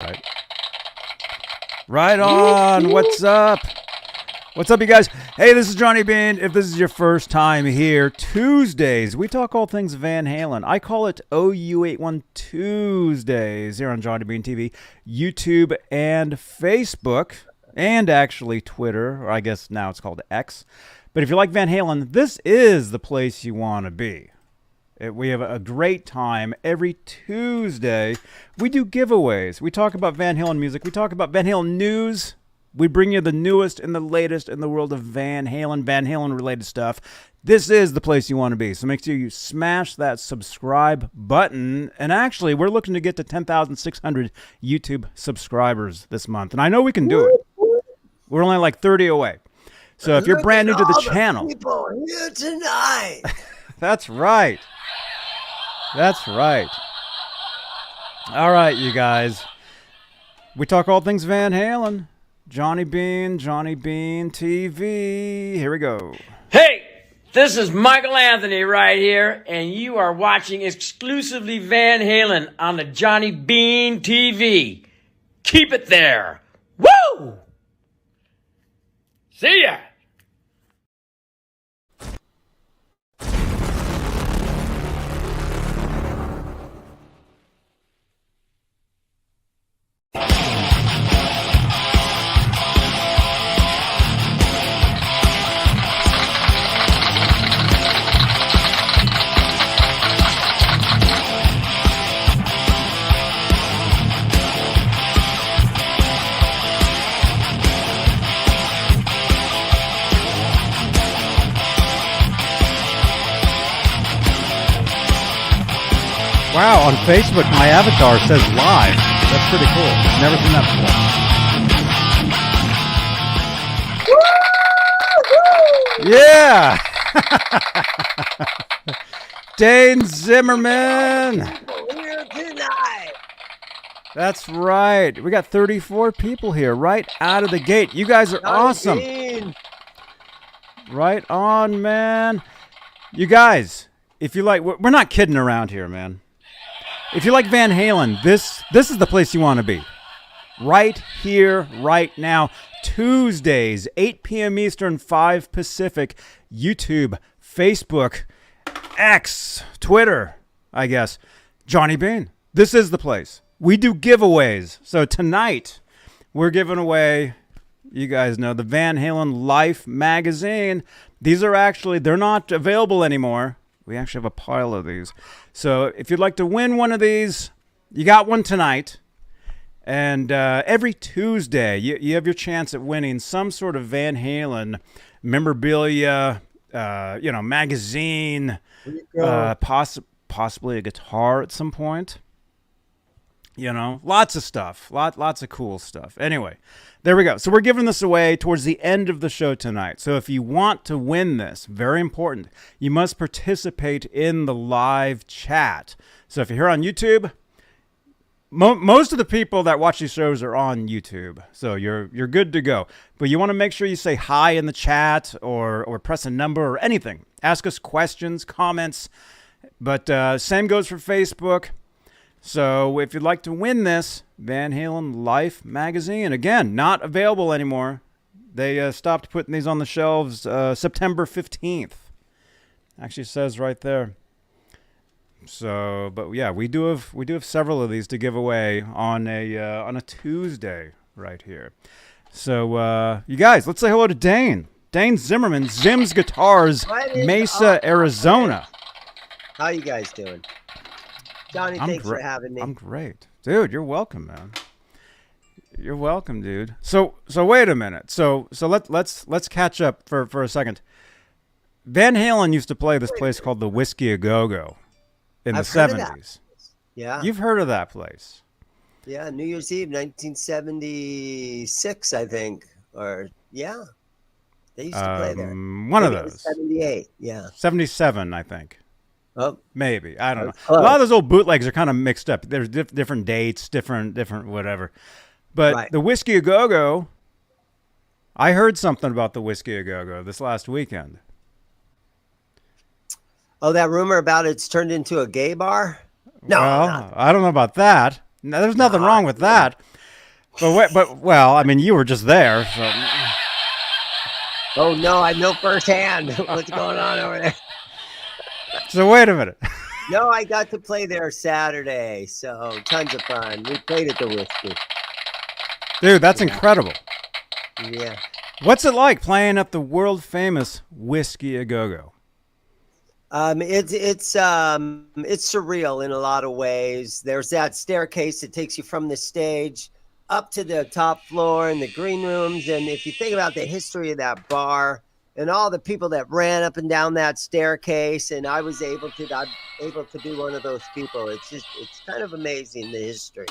Right. Right on. What's up? What's up, you guys? Hey, this is Johnny Beane. If this is your first time here, Tuesdays, we talk all things Van Halen. I call it OU81 Tuesdays here on Johnny Beane TV, YouTube, and Facebook, and actually Twitter, or I guess now it's called X. But if you like Van Halen, this is the place you want to be. We have a great time every Tuesday. We do giveaways. We talk about Van Halen music. We talk about Van Halen news. We bring you the newest and the latest in the world of Van Halen related stuff. This is the place you want to be. So make sure you smash that subscribe button. And actually, we're looking to get to 10,600 YouTube subscribers this month. And I know we can do it. We're only like 30 away. So if you're brand new to the channel. People here tonight. That's right. That's right. All right, you guys. We talk all things Van Halen. Johnny Beane TV. Here we go. Hey, this is Michael Anthony right here, and you are watching exclusively Van Halen on the Johnny Beane TV. Keep it there. Woo! See ya! Wow, on Facebook, my avatar says live. That's pretty cool. Never seen that before. Yeah! Dane Zimmerman! Here tonight. That's right. We got 34 people here right out of the gate. You guys are awesome. Right on, man. You guys, if you like, we're not kidding around here, man. If you like Van Halen, this is the place you want to be. Right here, right now. Tuesdays, 8 p.m. Eastern, 5 Pacific. YouTube, Facebook, X, Twitter, I guess. Johnny Beane. This is the place. We do giveaways. So tonight, we're giving away, you guys know, the Van Halen Life magazine. These are actually, they're not available anymore. We actually have a pile of these. So if you'd like to win one of these, you got one tonight. And every Tuesday, you have your chance at winning some sort of Van Halen memorabilia, magazine, possibly a guitar at some point. You know, lots of stuff, lots of cool stuff. Anyway, there we go. So we're giving this away towards the end of the show tonight. So if you want to win this, very important, you must participate in the live chat. So if you're here on YouTube, most of the people that watch these shows are on YouTube. So you're good to go. But you want to make sure you say hi in the chat or press a number or anything. Ask us questions, comments. But same goes for Facebook. So if you'd like to win this Van Halen Life magazine, again, not available anymore. They stopped putting these on the shelves September 15th. Actually says right there. So, but yeah, we do have several of these to give away on a Tuesday right here. So you guys, let's say hello to Dane. Dane Zimmerman, Zim's Guitars, Mesa, Arizona. How you guys doing? Johnny, thanks for having me. I'm great. Dude, you're welcome, man. You're welcome, dude. So wait a minute. So let's catch up for a second. Van Halen used to play this place called the Whiskey A Go-Go in the 70s. Yeah. You've heard of that place. Yeah, New Year's Eve, 1976, I think. Or, yeah. They used to play there. One of those. 78, yeah. 77, I think. Oh, maybe. I don't know. Close. A lot of those old bootlegs are kind of mixed up. There's different dates, different whatever. But right. The Whiskey A Go-Go, I heard something about the Whiskey A Go-Go this last weekend. Oh, that rumor about it's turned into a gay bar? No, well, I don't know about that. No, there's nothing wrong with that. But well, I mean, you were just there. So. Oh, no, I know firsthand what's going on over there. So wait a minute. No, I got to play there Saturday, so tons of fun. We played at the Whiskey. Dude, that's incredible. Yeah. What's it like playing up the world famous Whiskey A Go Go? It's surreal in a lot of ways. There's that staircase that takes you from the stage up to the top floor and the green rooms. And if you think about the history of that bar and all the people that ran up and down that staircase, and I'm able to be one of those people. It's kind of amazing, the history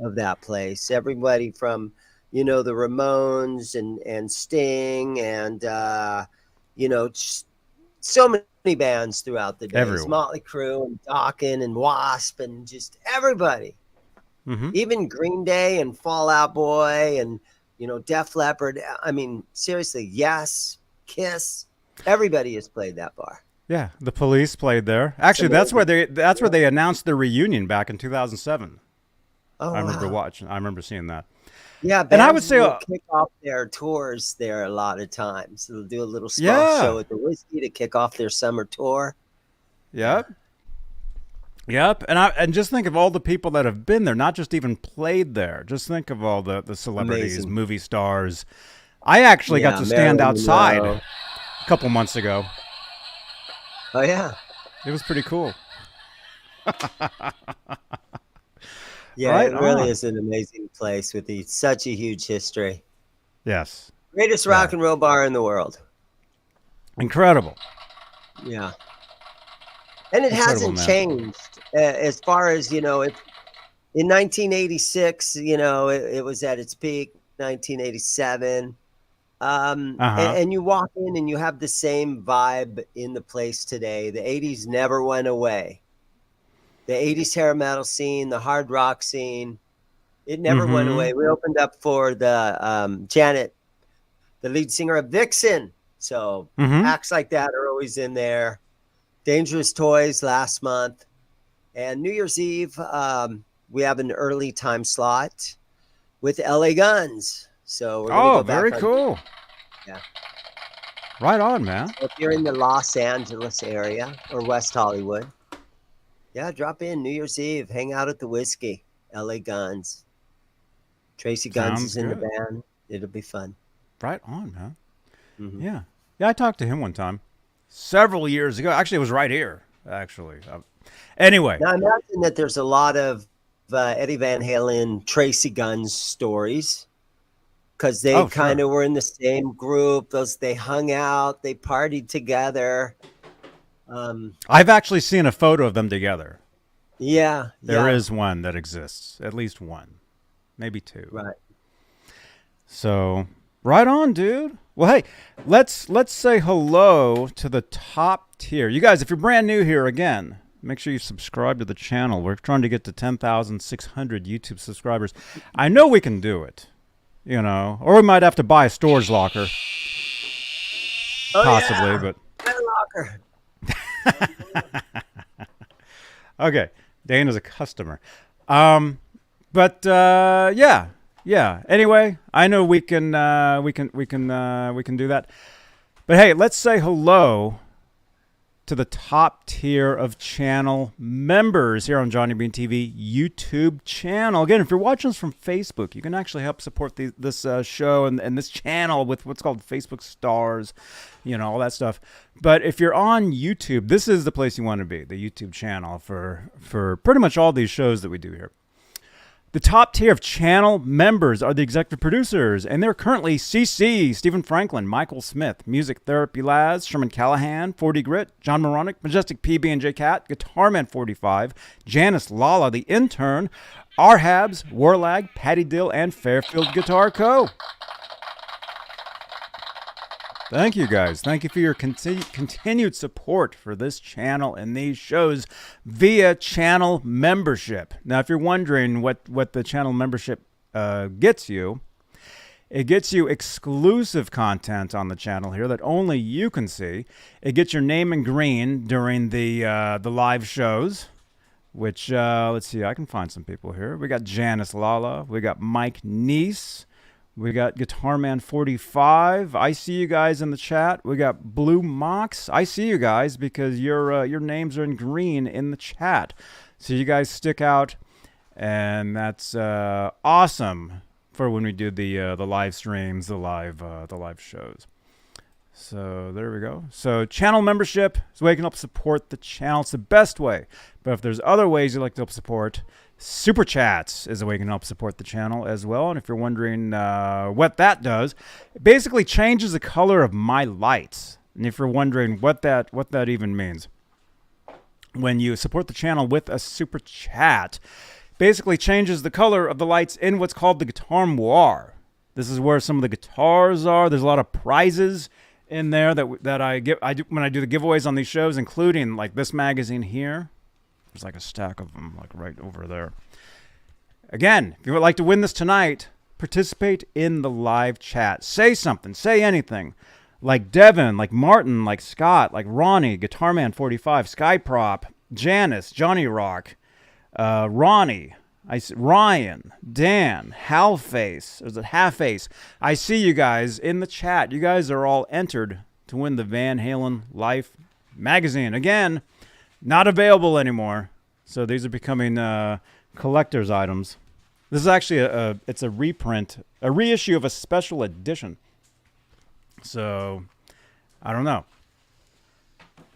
of that place. Everybody from, the Ramones and Sting and, just so many bands throughout the days. Everyone. Motley Crue and Dokken and Wasp and just everybody. Mm-hmm. Even Green Day and Fall Out Boy and, Def Leppard. I mean, seriously, Yes, Kiss. Everybody has played that bar. Yeah, the Police played there. Actually, that's where they announced their reunion back in 2007. Oh, I remember wow. watching. I remember seeing that. Yeah, And I would bands say will kick off their tours there a lot of times. They'll do a little small Yeah. show at the Whiskey to kick off their summer tour. Yep. And just think of all the people that have been there, not just even played there. Just think of all the celebrities, Amazing. movie stars. I actually got to stand Marilyn outside Monroe. a couple months ago. Oh, yeah. It was pretty cool. Yeah, Right it really on. is an amazing place with such a huge history. Yes. Greatest rock and roll bar in the world. Incredible. Yeah. And it Incredible, hasn't man. changed as far as, in 1986, it was at its peak, 1987. And you walk in and you have the same vibe in the place today. The 80s never went away. The 80s hair metal scene, the hard rock scene, it never went away. We opened up for the Janet, the lead singer of Vixen. So acts like that are always in there. Dangerous Toys last month. And New Year's Eve, we have an early time slot with LA Guns. So we're gonna go back very on- cool. Yeah. Right on, man. So if you're in the Los Angeles area or West Hollywood, yeah, drop in New Year's Eve, hang out at the Whiskey, LA Guns. Tracy Guns Sounds is in the good. band. It'll be fun. Right on, man. Mhm. Yeah. Yeah, I talked to him one time. Several years ago. Actually, it was right here, actually. Anyway. Now, I imagine that there's a lot of Eddie Van Halen, Tracy Guns stories because they kind of were in the same group. They hung out, they partied together. I've actually seen a photo of them together. Yeah. There is one that exists. At least one. Maybe two. Right. So, right on, dude. Well, hey, let's say hello to the top tier. You guys, if you're brand new here, again, make sure you subscribe to the channel. We're trying to get to 10,600 YouTube subscribers. I know we can do it, or we might have to buy a storage locker. Possibly, yeah. but... Locker. Okay, Dane is a customer. But yeah. Anyway, I know we can do that. But hey, let's say hello to the top tier of channel members here on Johnny Beane TV YouTube channel. Again, if you're watching us from Facebook, you can actually help support this show and this channel with what's called Facebook stars, all that stuff. But if you're on YouTube, this is the place you want to be, the YouTube channel for pretty much all these shows that we do here. The top tier of channel members are the executive producers, and they're currently CC, Stephen Franklin, Michael Smith, Music Therapy Laz, Sherman Callahan, 40 Grit, John Moronic, Majestic PB and J Cat, Guitarman 45, Janice Lala, the intern, Arhabs, Warlag, Patty Dill, and Fairfield Guitar Co. Thank you, guys. Thank you for your continued support for this channel and these shows via channel membership. Now, if you're wondering what the channel membership gets you, it gets you exclusive content on the channel here that only you can see. It gets your name in green during the live shows which, let's see, I can find some people here. We got Janice Lala. We got Mike Neese. We got Guitar Man 45. I see you guys in the chat. We got Blue Mox. I see you guys because your names are in green in the chat. So you guys stick out, and that's awesome for when we do the live streams, the live shows. So there we go. So channel membership is where you can help support the channel. It's the best way. But if there's other ways you'd like to help support, Super Chats is a way you can help support the channel as well. And if you're wondering what that does, it basically changes the color of my lights. And if you're wondering what that even means, when you support the channel with a Super Chat, basically changes the color of the lights in what's called the Guitar Moire. This is where some of the guitars are. There's a lot of prizes in there that I do when I do the giveaways on these shows, including like this magazine here. There's like a stack of them like right over there. Again, if you would like to win this tonight, participate in the live chat. Say something. Say anything. Like Devin, like Martin, like Scott, like Ronnie, Guitar Man 45, Skyprop, Janice, Johnny Rock, Ronnie, Ryan, Dan, Halface, or is it Halface? I see you guys in the chat. You guys are all entered to win the Van Halen Life magazine. Again, not available anymore. So these are becoming collector's items. This is actually it's a reprint, a reissue of a special edition. So I don't know.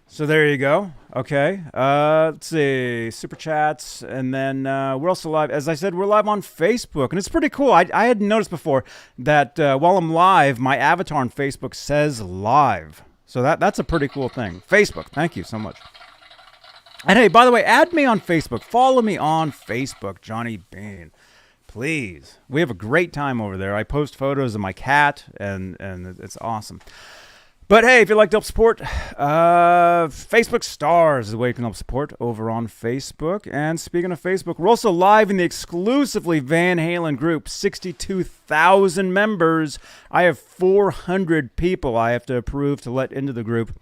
So there you go. Okay. Let's see. Super Chats. And then we're also live. As I said, we're live on Facebook. And it's pretty cool. I hadn't noticed before that while I'm live, my avatar on Facebook says live. So that's a pretty cool thing. Facebook. Thank you so much. And hey, by the way, add me on Facebook. Follow me on Facebook, Johnny Beane. Please. We have a great time over there. I post photos of my cat, and it's awesome. But hey, if you'd like to help support, Facebook Stars is the way you can help support over on Facebook. And speaking of Facebook, we're also live in the exclusively Van Halen group, 62,000 members. I have 400 people I have to approve to let into the group.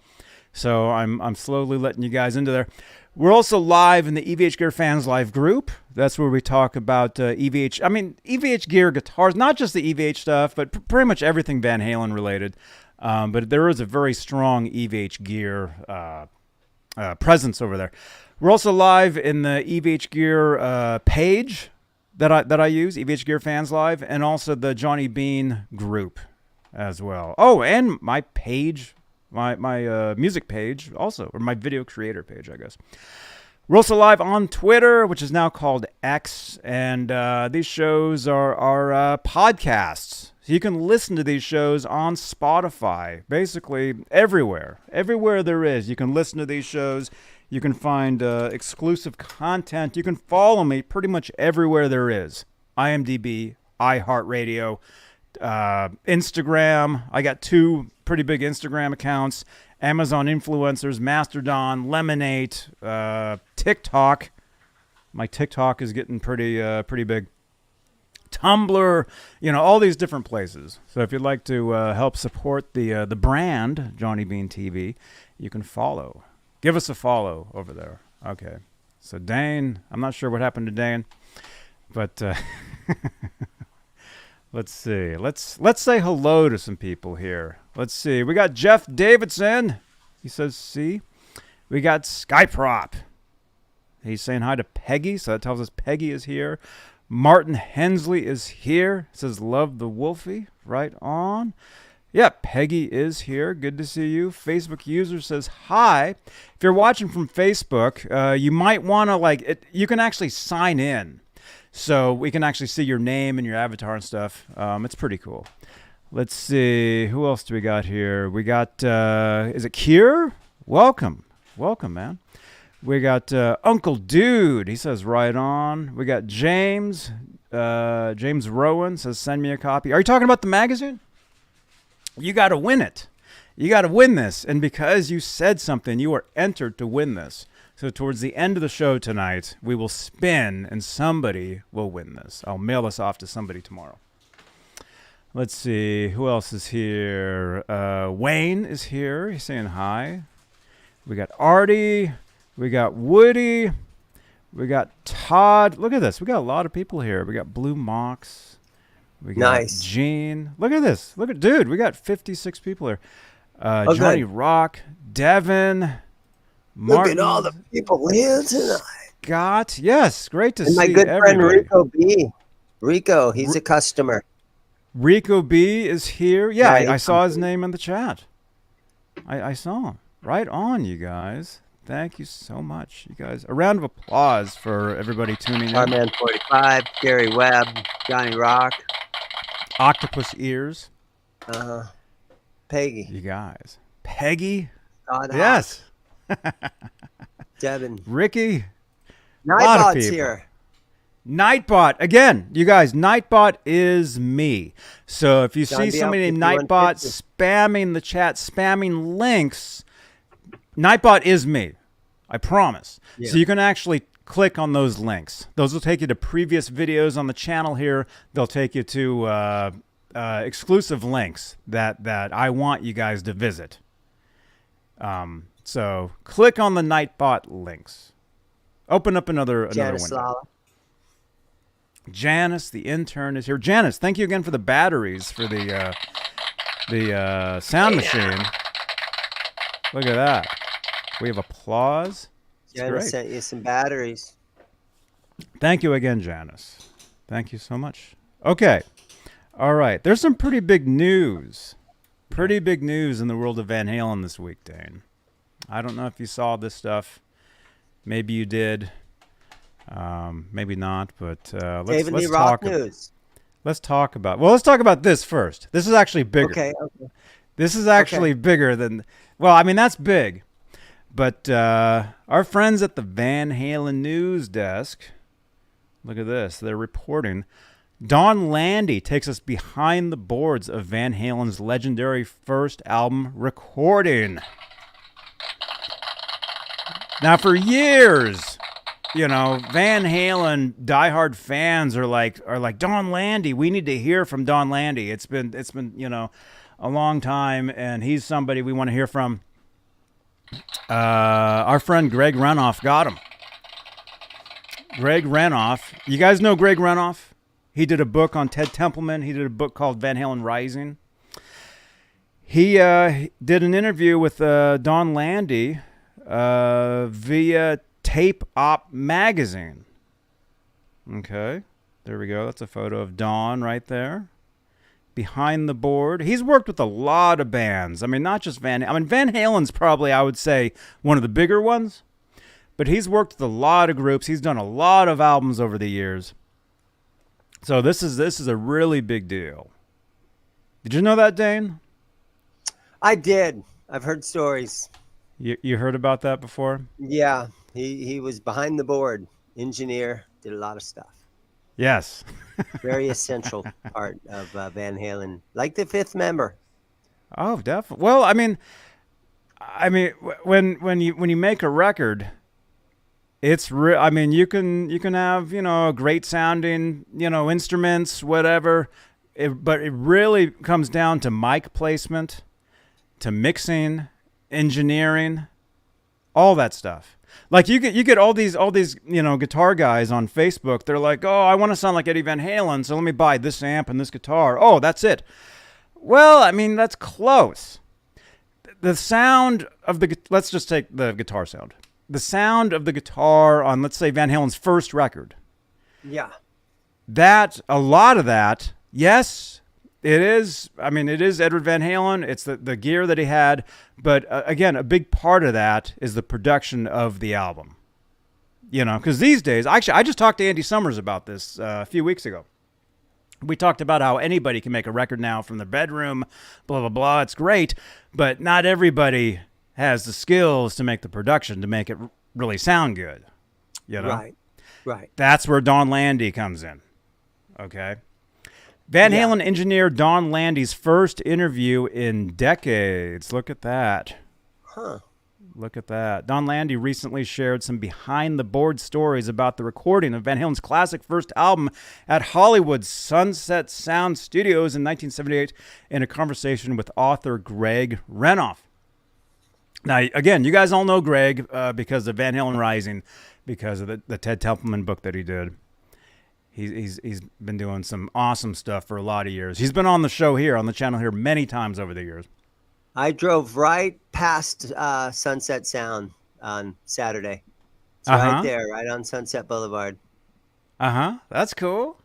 So I'm slowly letting you guys into there. We're also live in the EVH Gear Fans Live group. That's where we talk about EVH Gear guitars, not just the EVH stuff, but pretty much everything Van Halen related. But there is a very strong EVH Gear presence over there. We're also live in the EVH Gear page that I use, EVH Gear Fans Live, and also the Johnny Beane group as well. Oh, and my page, my music page also, or my video creator page, I guess. We're also live on Twitter, which is now called X, and these shows are podcasts. So you can listen to these shows on Spotify, basically everywhere. Everywhere there is, you can listen to these shows. You can find exclusive content. You can follow me pretty much everywhere there is. IMDb, iHeartRadio, Instagram. I got 2 pretty big Instagram accounts. Amazon influencers, Mastodon, Lemonade, TikTok. My TikTok is getting pretty big. Tumblr, all these different places. So if you'd like to help support the brand, Johnny Beane TV, you can follow. Give us a follow over there. Okay. So Dane, I'm not sure what happened to Dane, but let's see. Let's say hello to some people here. Let's see. We got Jeff Davidson. He says, see. We got Skyprop. He's saying hi to Peggy, so that tells us Peggy is here. Martin Hensley is here. Says, love the Wolfie. Right on. Yeah, Peggy is here. Good to see you. Facebook user says, hi. If you're watching from Facebook, you might want to, you can actually sign in. So we can actually see your name and your avatar and stuff. It's pretty cool. Let's see. Who else do we got here? We got, is it Kier? Welcome. Welcome, man. We got Uncle Dude. He says, right on. We got James. James Rowan says, send me a copy. Are you talking about the magazine? You got to win it. You got to win this. And because you said something, you are entered to win this. So towards the end of the show tonight, we will spin and somebody will win this. I'll mail this off to somebody tomorrow. Let's see. Who else is here? Wayne is here. He's saying hi. We got Artie. We got Woody. We got Todd. Look at this. We got a lot of people here. We got Blue Mox. We got Gene. Look at this. Dude, we got 56 people here. Johnny Rock, Devin, Martin. Look at all the people here tonight. Scott. Yes, great to see my good everybody. friend Rico B. Rico, he's a customer. Rico B is here. Yeah, I saw his name in the chat. I saw him. Right on, you guys. Thank you so much, you guys. A round of applause for everybody tuning in. Starman 45, Gary Webb, Johnny Rock. Octopus Ears. Peggy. You guys. Peggy. God, yes. Devin. Ricky. Nightbot's here. Nightbot. Again, you guys, Nightbot is me. So if you see somebody named Nightbot spamming the chat, spamming links, Nightbot is me. I promise. Yeah. So you can actually click on those links. Those will take you to previous videos on the channel here. They'll take you to exclusive links that I want you guys to visit. So click on the Nightbot links. Open up another window. Janice, the intern, is here. Janice, thank you again for the batteries for the sound machine. Look at that. We have applause. Janice sent you some batteries. Thank you again, Janice. Thank you so much. Okay. All right. There's some pretty big news. Pretty big news in the world of Van Halen this week, Dane. I don't know if you saw this stuff. Maybe you did. Maybe not, but let's David Lee talk. Roth news. Let's talk about. Well, let's talk about this first. This is actually bigger. Okay. This is actually bigger than. Well, I mean that's big, but our friends at the Van Halen News Desk. Look at this. They're reporting. Donn Landee takes us behind the boards of Van Halen's legendary first album recording. Now, for years, you know, Van Halen diehard fans are like Donn Landee. We need to hear from Donn Landee. It's been a long time, and he's somebody we want to hear from. Our friend Greg Renoff got him. Greg Renoff. You guys know Greg Renoff? He did a book on Ted Templeman. He did a book called Van Halen Rising. He did an interview with Donn Landee via Tape Op magazine. Okay, there we go. That's a photo of Donn right there. Behind the board. He's worked with a lot of bands. I mean, not just Van Halen's probably, I would say, one of the bigger ones. But he's worked with a lot of groups. He's done a lot of albums over the years. So this is a really big deal. Did you know that, Dane? I did. I've heard stories. You heard about that before? Yeah. He was behind the board, engineer, did a lot of stuff. Yes. Very essential part of Van Halen, like the fifth member. Oh, definitely. Well, I mean, when you make a record, it's real. I mean, you can have great sounding instruments, whatever, but it really comes down to mic placement, to mixing, engineering, all that stuff. Like you get all these guitar guys on Facebook. They're like, oh, I want to sound like Eddie Van Halen, so let me buy this amp and this guitar. Oh, that's it. Well, I mean, that's close. The sound of let's just take the guitar sound. The sound of the guitar on, let's say, Van Halen's first record. Yeah. A lot of that, yes, it is. I mean, it is Edward Van Halen. It's the gear that he had. But again, a big part of that is the production of the album. Because these days, actually, I just talked to Andy Summers about this a few weeks ago. We talked about how anybody can make a record now from their bedroom, blah, blah, blah. It's great, but not everybody has the skills to make the production to make it really sound good. Right. That's where Donn Landee comes in. Okay. Van Halen engineered Donn Landee's first interview in decades. Look at that. Huh. Look at that. Donn Landee recently shared some behind-the-board stories about the recording of Van Halen's classic first album at Hollywood's Sunset Sound Studios in 1978 in a conversation with author Greg Renoff. Now, again, you guys all know Greg because of Van Halen Rising. because of the Ted Templeman book that he did. He's been doing some awesome stuff for a lot of years. He's been on the show here, on the channel here, many times over the years. I drove right past Sunset Sound on Saturday. It's right there, right on Sunset Boulevard. That's cool.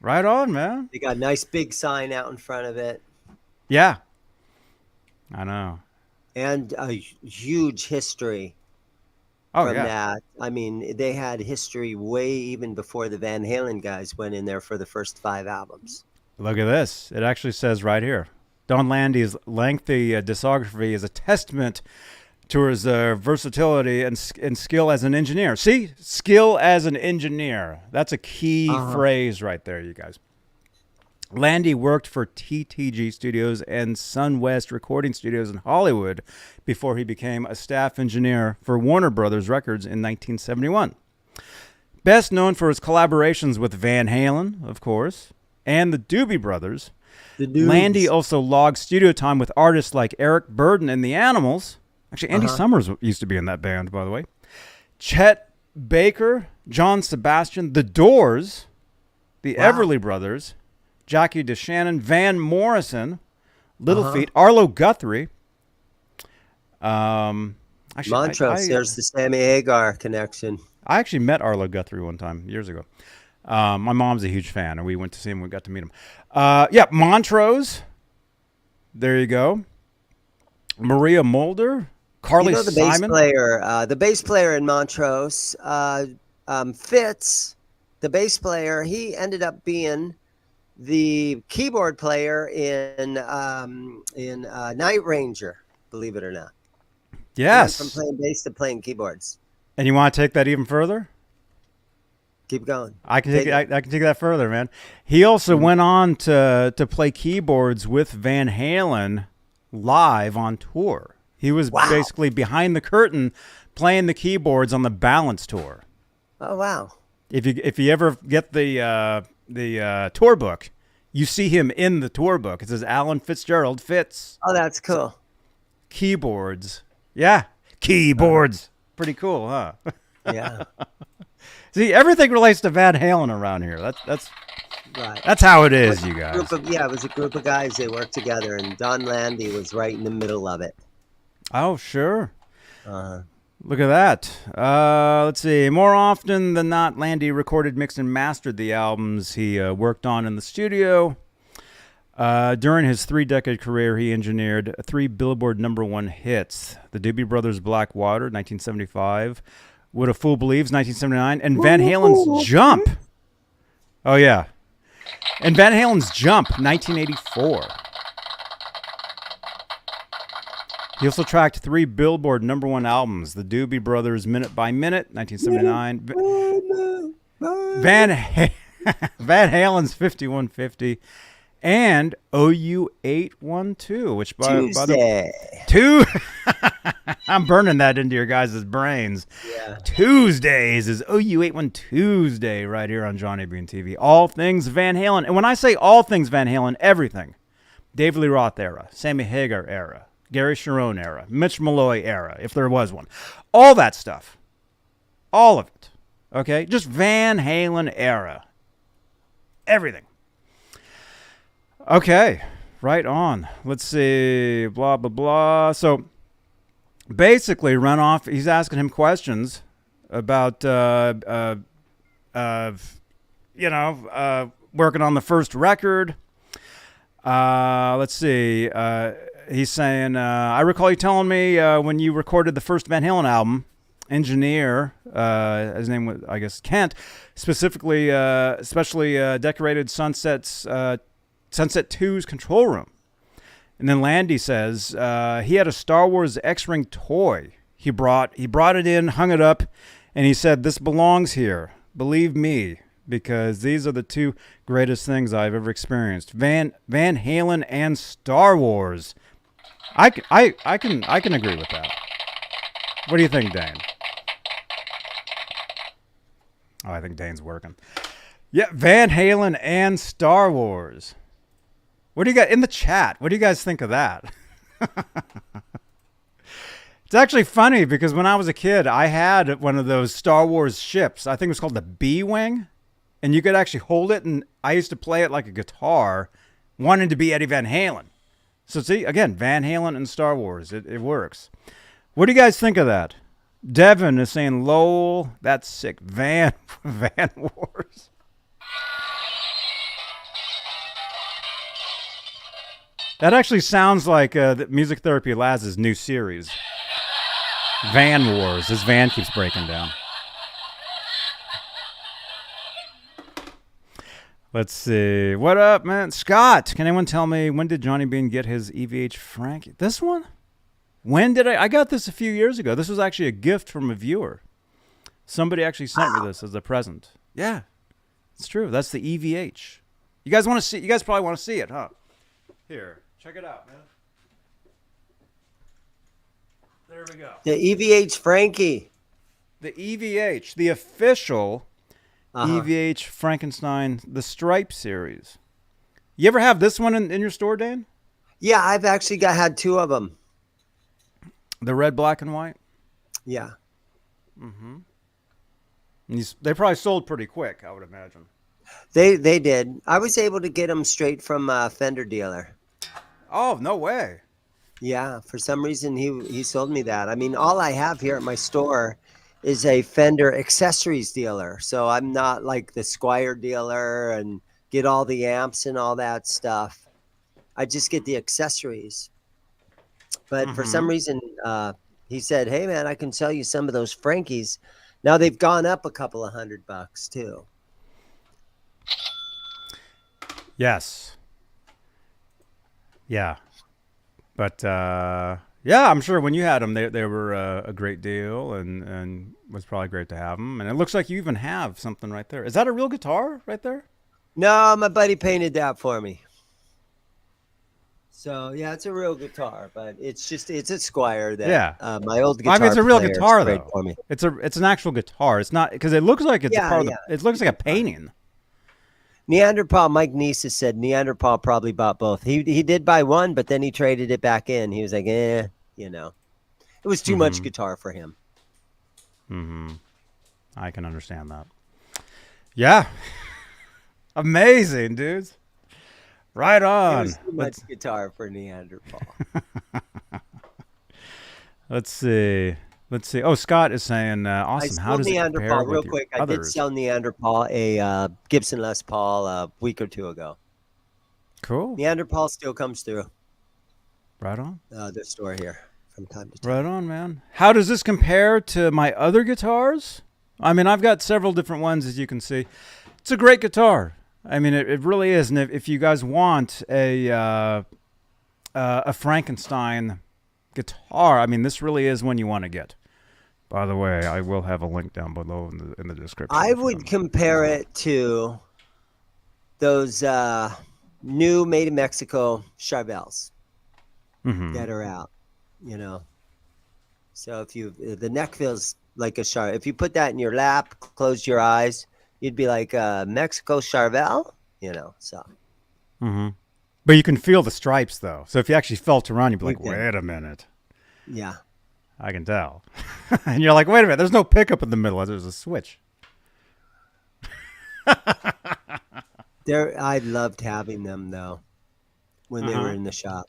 Right on, man. They got a nice big sign out in front of it. Yeah. I know. And a huge history from that. I mean, they had history way even before the Van Halen guys went in there for the first 5 albums. Look at this. It actually says right here, Donn Landee's lengthy discography is a testament to his versatility and skill as an engineer. See? Skill as an engineer. That's a key phrase right there, you guys. Landee worked for TTG Studios and Sun West Recording Studios in Hollywood before he became a staff engineer for Warner Brothers Records in 1971. Best known for his collaborations with Van Halen, of course, and the Doobie Brothers, Landee also logged studio time with artists like Eric Burdon and the Animals. Actually, Andy Summers used to be in that band, by the way. Chet Baker, John Sebastian, The Doors, the Everly Brothers, Jackie DeShannon, Van Morrison, Little Feat, Arlo Guthrie. Montrose, there's the Sammy Hagar connection. I actually met Arlo Guthrie one time, years ago. My mom's a huge fan, and we went to see him. We got to meet him. Montrose. There you go. Maria Mulder, Carly Simon. The bass player in Montrose, Fitz, the bass player, he ended up being the keyboard player in Night Ranger, believe it or not. Yes. From playing bass to playing keyboards. And you want to take that even further? Keep going. I can take that further, man. He also went on to play keyboards with Van Halen live on tour. He was basically behind the curtain playing the keyboards on the Balance tour. Oh wow! If you ever get the tour book, you see him in the tour book. It says Alan Fitzgerald Fitz. Oh, that's cool. Keyboards. Yeah, keyboards. Pretty cool, huh? Yeah. See, everything relates to Van Halen around here. That's right. That's how it is, you guys. It was a group of guys. They worked together, and Donn Landee was right in the middle of it. Oh, sure. Look at that. Let's see. More often than not, Landee recorded, mixed, and mastered the albums he worked on in the studio. During his 3-decade career, he engineered 3 Billboard #1 hits: the Doobie Brothers' Black Water, 1975, What a Fool Believes, 1979, and Van Halen's Jump. Oh, yeah. And Van Halen's Jump, 1984. He also tracked 3 Billboard #1 albums: the Doobie Brothers' Minute by Minute, 1979, Van Halen's 5150, and OU 812, which by the I'm burning that into your guys' brains. Yeah. Tuesdays is OU 812 Tuesday right here on Johnny Beane TV. All things Van Halen. And when I say all things Van Halen, everything. David Lee Roth era, Sammy Hagar era, Gary Sharon era, Mitch Malloy era, if there was one. All that stuff. All of it. Okay? Just Van Halen era. Everything. Okay. Right on. Let's see. Blah, blah, blah. So, basically, Runoff, he's asking him questions about, working on the first record. Let's see. He's saying, I recall you telling me when you recorded the first Van Halen album, engineer, his name was, I guess, Kent, especially decorated Sunset 2's control room. And then Landee says he had a Star Wars X-Wing toy. He brought it in, hung it up, and he said, "This belongs here. Believe me, because these are the 2 greatest things I've ever experienced: Van Halen and Star Wars." I can agree with that. What do you think, Dane? Oh, I think Dane's working. Yeah, Van Halen and Star Wars. What do you got in the chat? What do you guys think of that? It's actually funny because when I was a kid, I had one of those Star Wars ships. I think it was called the B-Wing. And you could actually hold it, and I used to play it like a guitar, wanting to be Eddie Van Halen. So see, again, Van Halen and Star Wars. It works. What do you guys think of that? Devin is saying, Lowell, that's sick. Van Wars. That actually sounds like the Music Therapy Laz's new series. Van Wars. His van keeps breaking down. Let's see. What up, man? Scott, can anyone tell me when did Johnny Beane get his EVH Frankie? This one? When did I got this a few years ago. This was actually a gift from a viewer. Somebody actually sent me this as a present. Yeah, it's true. That's the EVH. You guys want to see? You guys probably want to see it, huh? Here, check it out, man. There we go. The EVH Frankie. The EVH, the official EVH Frankenstein, the Stripe series. You ever have this one in your store, Dane? Yeah, I've actually had two of them. The red, black, and white? Yeah. Mm-hmm. They probably sold pretty quick, I would imagine. They did. I was able to get them straight from a Fender dealer. Oh, no way. Yeah, for some reason he sold me that. I mean, all I have here at my store is a Fender accessories dealer. So I'm not like the Squire dealer and get all the amps and all that stuff. I just get the accessories. But for some reason, he said, hey, man, I can sell you some of those Frankies. Now they've gone up a couple of $100 too. Yes. Yeah. But, yeah, I'm sure when you had them, they were a great deal and was probably great to have them. And it looks like you even have something right there. Is that a real guitar right there? No, my buddy painted that for me. So, yeah, it's a real guitar, but it's a Squire that my old guitar. I mean, it's a real guitar, though. For me. It's an actual guitar. It's not because it looks like it's a part of it looks like a painting. Neanderthal, Mike Nieces said Neanderthal probably bought both. He did buy one, but then he traded it back in. He was like, it was too much guitar for him. Mm-hmm. I can understand that. Yeah. Amazing, dudes. Right on. It was too much guitar for Neanderthal. Let's see. Oh, Scott is saying, awesome. How does it compare real with quick? your I did others? sell Neanderthal a Gibson Les Paul a week or two ago. Cool. Neanderthal still comes through. Right on. The store here from time to time. Right on, man. How does this compare to my other guitars? I mean, I've got several different ones, as you can see. It's a great guitar. I mean, it really is. And if you guys want a Frankenstein guitar, I mean, this really is one you want to get. By the way, I will have a link down below in the description. I would compare it to those new made in Mexico Charvels that are out, So if the neck feels like a Charvel, if you put that in your lap, close your eyes, you'd be like Mexico Charvel, so. Mm-hmm. But you can feel the stripes, though. So if you actually felt around, you'd be like, wait a minute. Yeah. I can tell. And you're like, wait a minute, there's no pickup in the middle. There's a switch. I loved having them, though, when they were in the shop.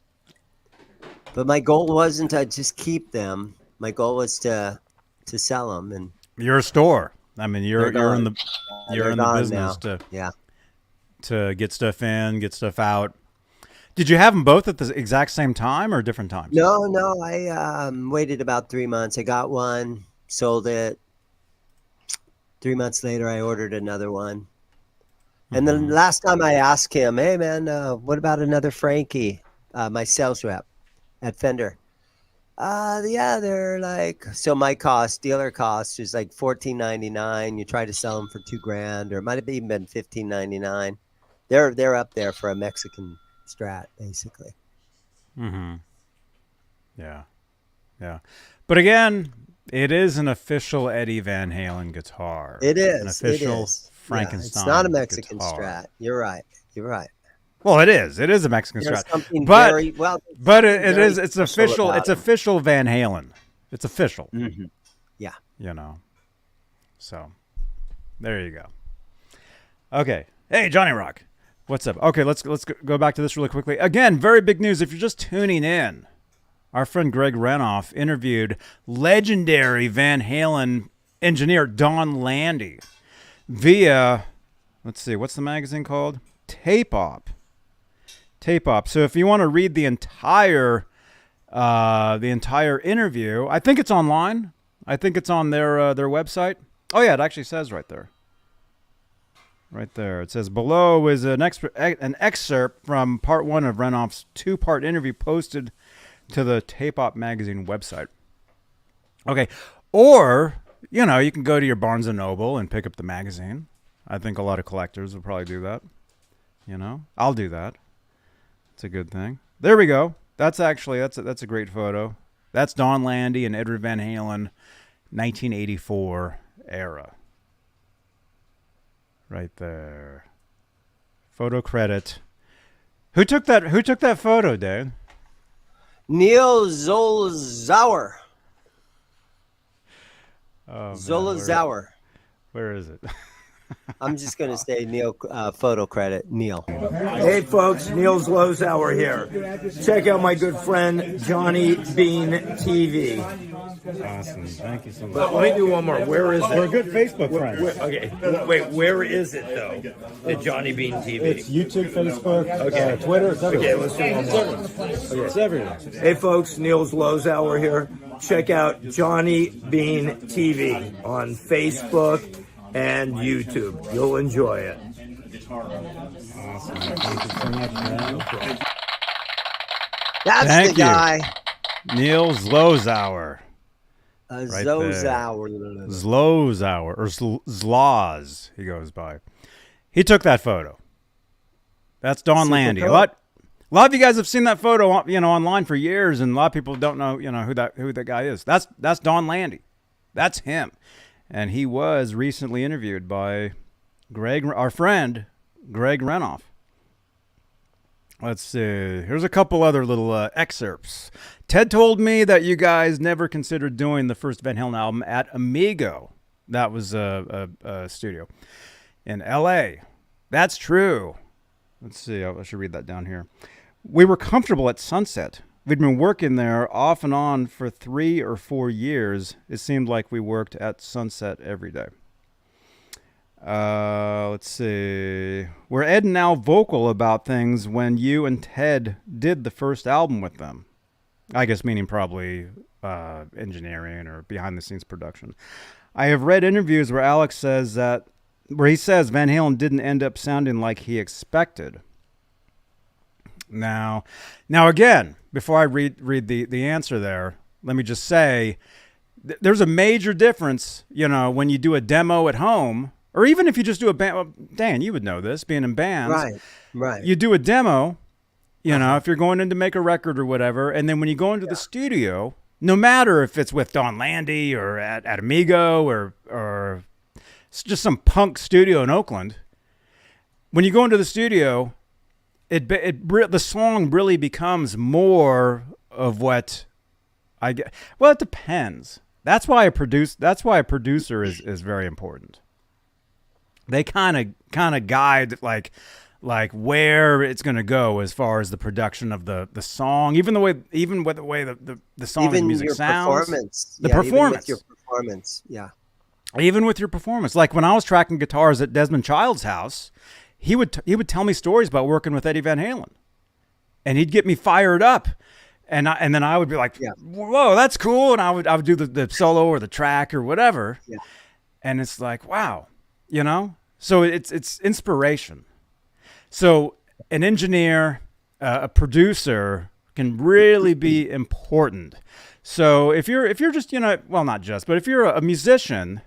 But my goal wasn't to just keep them. My goal was to sell them. And you're a store. I mean, you're in the business now. to get stuff in, get stuff out. Did you have them both at the exact same time or different times? No. I waited about 3 months. I got one, sold it. 3 months later, I ordered another one. And the last time I asked him, hey, man, what about another Frankie? My sales rep at Fender. Yeah, they're like, so my dealer cost is like $14.99. You try to sell them for $2,000, or it might have even been $15.99. They're up there for a Mexican Strat, basically. Mm-hmm. Yeah. But again, it is an official Eddie Van Halen guitar. It is. An official it is. Frankenstein. Yeah, it's not a Mexican guitar. Strat. You're right. Well, it is. It is a Mexican Strat. But it's official. It's official Van Halen. It's official. Mm-hmm. Yeah. You know. So, there you go. Okay. Hey, Johnny Rock. What's up? Okay, let's go back to this really quickly. Again, very big news. If you're just tuning in, our friend Greg Renoff interviewed legendary Van Halen engineer Donn Landee via, let's see, what's the magazine called? Tape Op. So if you want to read the entire interview, I think it's online. I think it's on their website. Oh yeah, it actually says right there. Right there. It says below is an excerpt from part 1 of Renoff's 2-part interview posted to the Tape Op magazine website. Okay. Or, you know, you can go to your Barnes & Noble and pick up the magazine. I think a lot of collectors will probably do that. You know, I'll do that. It's a good thing. There we go. That's a great photo. That's Donn Landee and Eddie Van Halen, 1984 era. Right there. Photo credit. Who took that photo, Dave? Neil Zolzauer. Oh, Zolzauer. Where is it? I'm just going to say Neil, photo credit, Neil. Hey folks, Neil Zlozauer here. Check out my good friend Johnny Beane TV. Awesome. Thank you so much. But let me do one more. Where is it? We're good Facebook friends. Okay. Wait, where is it though? The Johnny Beane TV. It's YouTube, Facebook, okay. Twitter. It's everywhere. Okay, let's do one more. Okay. It's everywhere. Hey folks, Neil Zlozauer here. Check out Johnny Beane TV on Facebook and YouTube. You'll enjoy it. Awesome. Thank you so much, man. That's Thank the guy. Neil Zlozauer. Right Zlozauer, or Zloz, he goes by. He took that photo. That's Donn Landee. A lot of you guys have seen that photo, you know, online for years, and a lot of people don't know, you know, who that guy is. That's Donn Landee. That's him. And he was recently interviewed by our friend, Greg Renoff. Let's see. Here's a couple other little excerpts. Ted told me that you guys never considered doing the first Van Halen album at Amigo. That was a studio in L.A. That's true. Let's see. I should read that down here. We were comfortable at Sunset. We'd been working there off and on for 3 or 4 years. It seemed like we worked at Sunset every day. Let's see. Were Ed and Al vocal about things when you and Ted did the first album with them? I guess meaning probably engineering or behind-the-scenes production. I have read interviews where Alex says where he says Van Halen didn't end up sounding like he expected. Now again, before I read the answer there, let me just say there's a major difference, you know, when you do a demo at home, or even if you just do a band. Well, Dan, you would know this, being in bands. Right. You do a demo, you know, if you're going in to make a record or whatever, and then when you go into the studio, no matter if it's with Donn Landee or at Amigo or just some punk studio in Oakland, when you go into the studio, the song really becomes more of what I get. Well, it depends. That's why a producer is very important. They kind of guide like where it's going to go as far as the production of the song, even with the way the song and music sounds. Performance. The performance. performance. Even with your performance. Yeah. Even with your performance. Like when I was tracking guitars at Desmond Child's house, he would tell me stories about working with Eddie Van Halen, and he'd get me fired up, and then I would be like, "Whoa, that's cool!" And I would do the solo or the track or whatever, and it's like, wow, you know. So it's inspiration. So an engineer, a producer can really be important. So if you're just, you know, well, not just, but if you're a musician,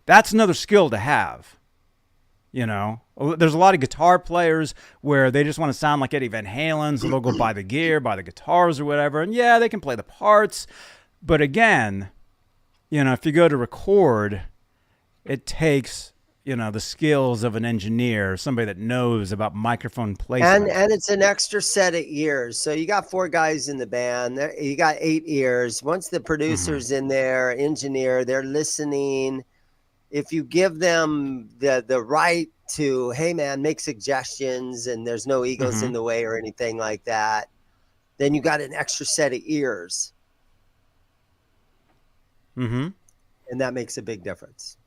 that's another skill to have. You know, there's a lot of guitar players where they just want to sound like Eddie Van Halen, so they'll go buy the gear, buy the guitars or whatever. And yeah, they can play the parts. But again, you know, if you go to record, it takes the skills of an engineer, somebody that knows about microphone placement. And it's an extra set of ears. So you got 4 guys in the band. You got 8 ears. Once the producer's in there, engineer, they're listening. If you give them the right to, hey man, make suggestions, and there's no egos in the way or anything like that, then you got an extra set of ears. And that makes a big difference.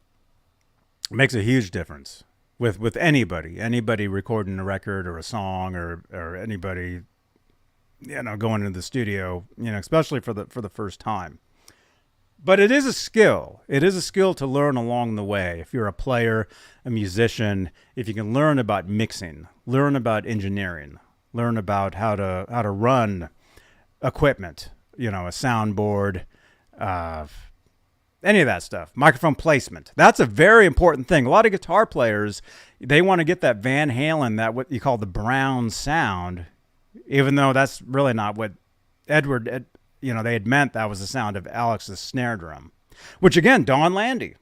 It makes a huge difference with anybody recording a record or a song or anybody, going into the studio, especially for the first time. But it is a skill. It is a skill to learn along the way. If you're a player, a musician, if you can learn about mixing, learn about engineering, learn about how to run equipment, a soundboard, any of that stuff, microphone placement. That's a very important thing. A lot of guitar players, they want to get that Van Halen, that what you call the brown sound, even though that's really not what Edward, they had meant that was the sound of Alex's snare drum, which again, Donn Landee.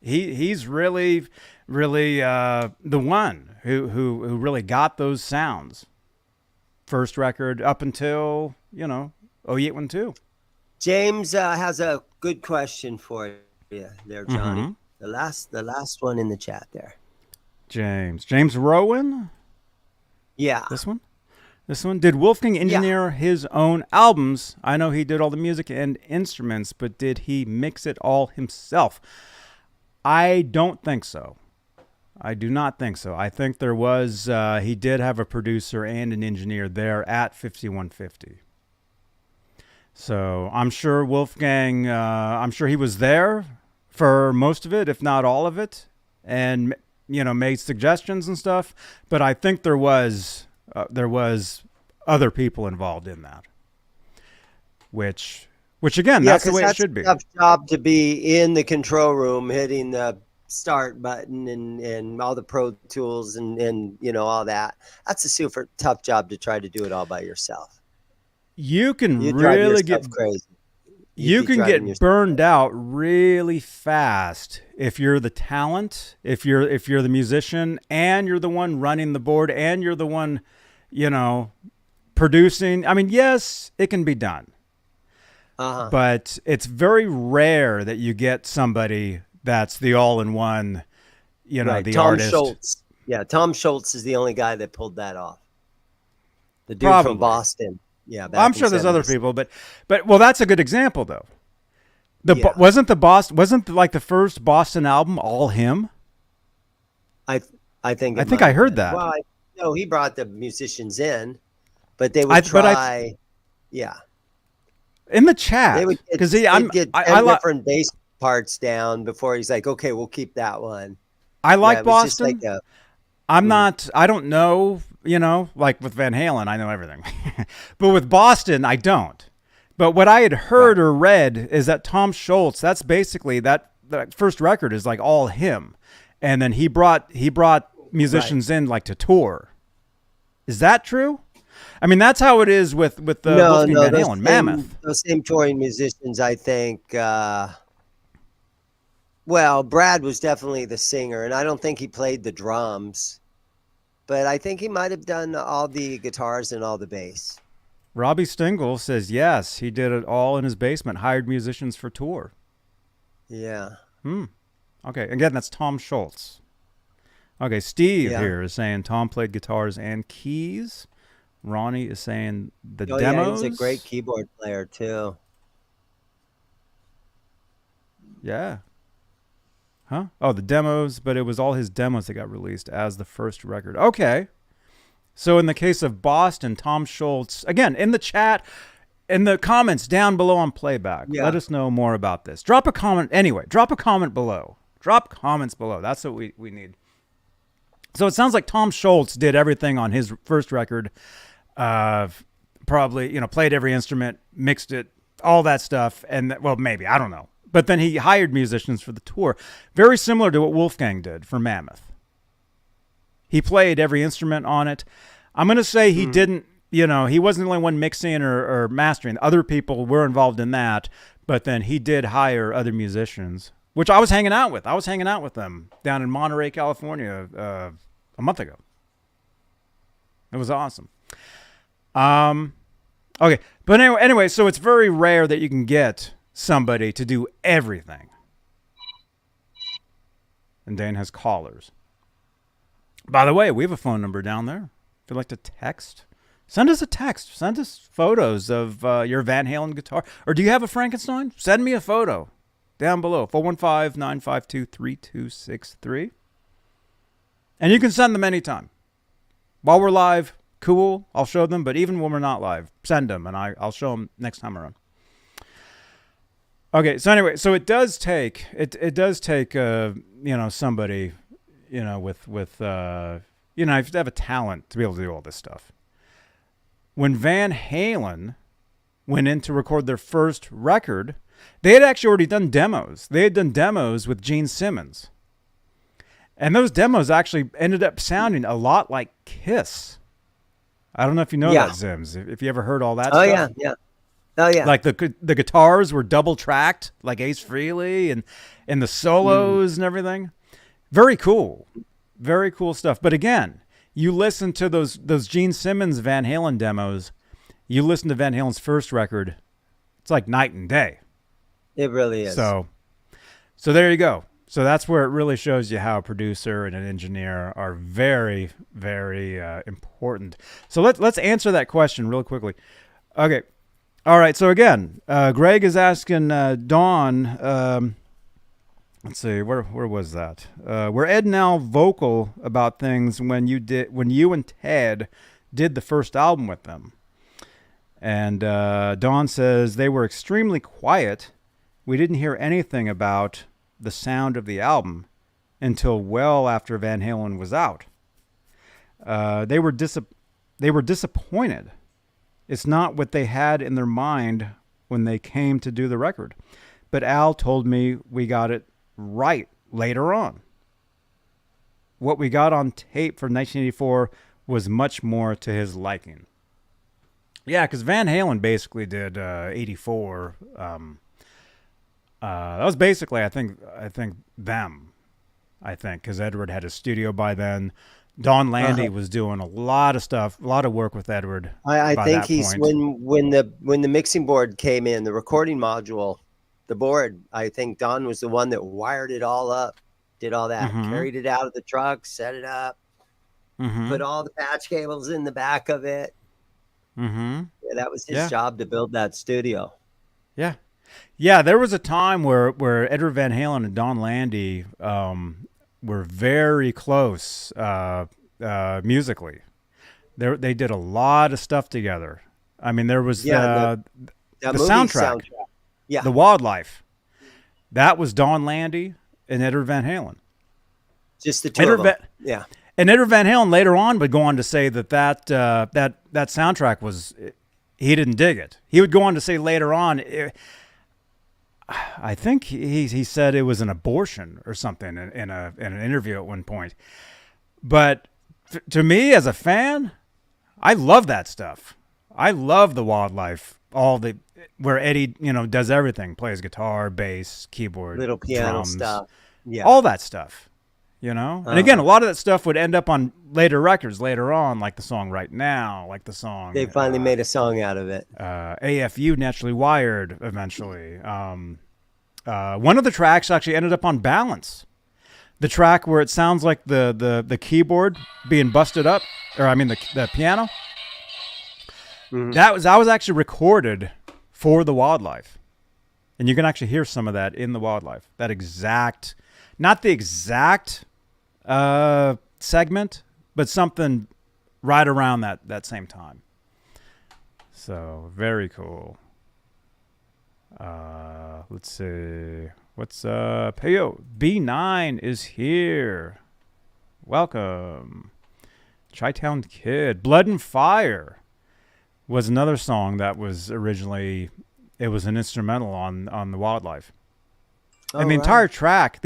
He's really, really the one who really got those sounds. First record up until, 0812. James has a good question for you there, Johnny. The last one in the chat there. James Rowan? Yeah. This one? Did Wolfgang engineer his own albums? I know he did all the music and instruments, but did he mix it all himself? I don't think so. I do not think so. I think there was, he did have a producer and an engineer there at 5150. So I'm sure Wolfgang, I'm sure he was there for most of it, if not all of it, and, made suggestions and stuff. But I think there was other people involved in that, which again, that's the way it should be. It's a tough job to be in the control room, hitting the start button and all the Pro Tools and all that. That's a super tough job to try to do it all by yourself. You can really get crazy. You can get burned out really fast if you're the talent, if you're the musician, and you're the one running the board, and you're the one, producing. I mean, yes, it can be done, but it's very rare that you get somebody that's the all-in-one. Right. The Tom artist. Schultz. Yeah, Tom Schultz is the only guy that pulled that off. The dude from Boston. Yeah, I'm sure there's other people, but that's a good example though. Wasn't the first Boston album all him? I think I heard that. Well, he brought the musicians in, but they would try. In the chat, because I different bass parts down before he's like, okay, we'll keep that one. I like Boston. I don't know. Like with Van Halen, I know everything. But with Boston, I don't. But what I had heard or read is that Tom Schultz, that's basically that first record is like all him. And then he brought musicians in like to tour. Is that true? I mean, that's how it is with the Wolfgang Van Halen, Mammoth. Those same touring musicians, I think. Brad was definitely the singer, and I don't think he played the drums. But I think he might have done all the guitars and all the bass. Robbie Stingle says, yes, he did it all in his basement, hired musicians for tour. Yeah. Okay, again, that's Tom Schultz. Okay, Steve here is saying Tom played guitars and keys. Ronnie is saying the demos. Yeah, he's a great keyboard player, too. Yeah. Huh? Oh, the demos, but it was all his demos that got released as the first record. Okay. So in the case of Boston, Tom Schultz, again, in the chat, in the comments down below on playback, let us know more about this. Drop a comment. Anyway, drop a comment below. Drop comments below. That's what we need. So it sounds like Tom Schultz did everything on his first record. Probably, played every instrument, mixed it, all that stuff. And maybe, I don't know. But then he hired musicians for the tour. Very similar to what Wolfgang did for Mammoth. He played every instrument on it. I'm going to say he didn't, he wasn't the only one mixing or mastering. Other people were involved in that, but then he did hire other musicians which I was hanging out with. I was hanging out with them down in Monterey, California, a month ago. It was awesome. Okay, but anyway, so it's very rare that you can get somebody to do everything. And Dane has callers. By the way, we have a phone number down there. If you'd like to text, send us a text. Send us photos of your Van Halen guitar. Or do you have a Frankenstein? Send me a photo down below. 415-952-3263. And you can send them anytime. While we're live, cool, I'll show them. But even when we're not live, send them, and I'll show them next time around. Okay, so anyway, so it does take somebody, with you have to have a talent to be able to do all this stuff. When Van Halen went in to record their first record, they had actually already done demos. They had done demos with Gene Simmons. And those demos actually ended up sounding a lot like Kiss. I don't know if you know that, Zims. If you ever heard all that stuff. Yeah. Oh, yeah. Like the guitars were double tracked, like Ace Frehley, and the solos and everything. Very cool. Very cool stuff. But again, you listen to those Gene Simmons Van Halen demos, you listen to Van Halen's first record, it's like night and day. It really is. So there you go. So that's where it really shows you how a producer and an engineer are very, very important. So let's answer that question real quickly. Okay. All right. So again, Greg is asking Donn. Let's see, where was that? Were Ed and Al vocal about things when you and Ted did the first album with them? And Donn says they were extremely quiet. We didn't hear anything about the sound of the album until well after Van Halen was out. They were disappointed. It's not what they had in their mind when they came to do the record. But Al told me we got it right later on. What we got on tape for 1984 was much more to his liking. Yeah, because Van Halen basically did 84. That was basically, I think them. I think because Edward had a studio by then. Donn Landee was doing a lot of stuff, a lot of work with Edward. I think he's when the mixing board came in, the recording module, the board. I think Donn was the one that wired it all up, did all that, carried it out of the truck, set it up, put all the patch cables in the back of it. Yeah, that was his job to build that studio. Yeah. Yeah, there was a time where Edward Van Halen and Donn Landee were very close musically. They did a lot of stuff together. I mean, there was the soundtrack. Yeah. The Wildlife. That was Donn Landee and Edward Van Halen. Just the two of them. Yeah. And Edward Van Halen later on would go on to say that soundtrack was, he didn't dig it. He would go on to say later on, I think he said it was an abortion or something in an interview at one point. But to me as a fan, I love that stuff. I love the Wildlife, where Eddie, does everything, plays guitar, bass, keyboard, little piano drums, stuff. Yeah. All that stuff. And again, a lot of that stuff would end up on later records later on, like the song Right Now, like the song. They finally made a song out of it. AFU, Naturally Wired, eventually. One of the tracks actually ended up on Balance. The track where it sounds like the keyboard being busted up, or I mean the piano. That was actually recorded for the Wildlife. And you can actually hear some of that in the Wildlife. That exact, not the exact segment, but something right around that same time. So very cool. Let's see. What's up? Hey, yo, B9 is here. Welcome. Chi-Town Kid. Blood and Fire was another song that was originally, it was an instrumental on the Wildlife. And the entire track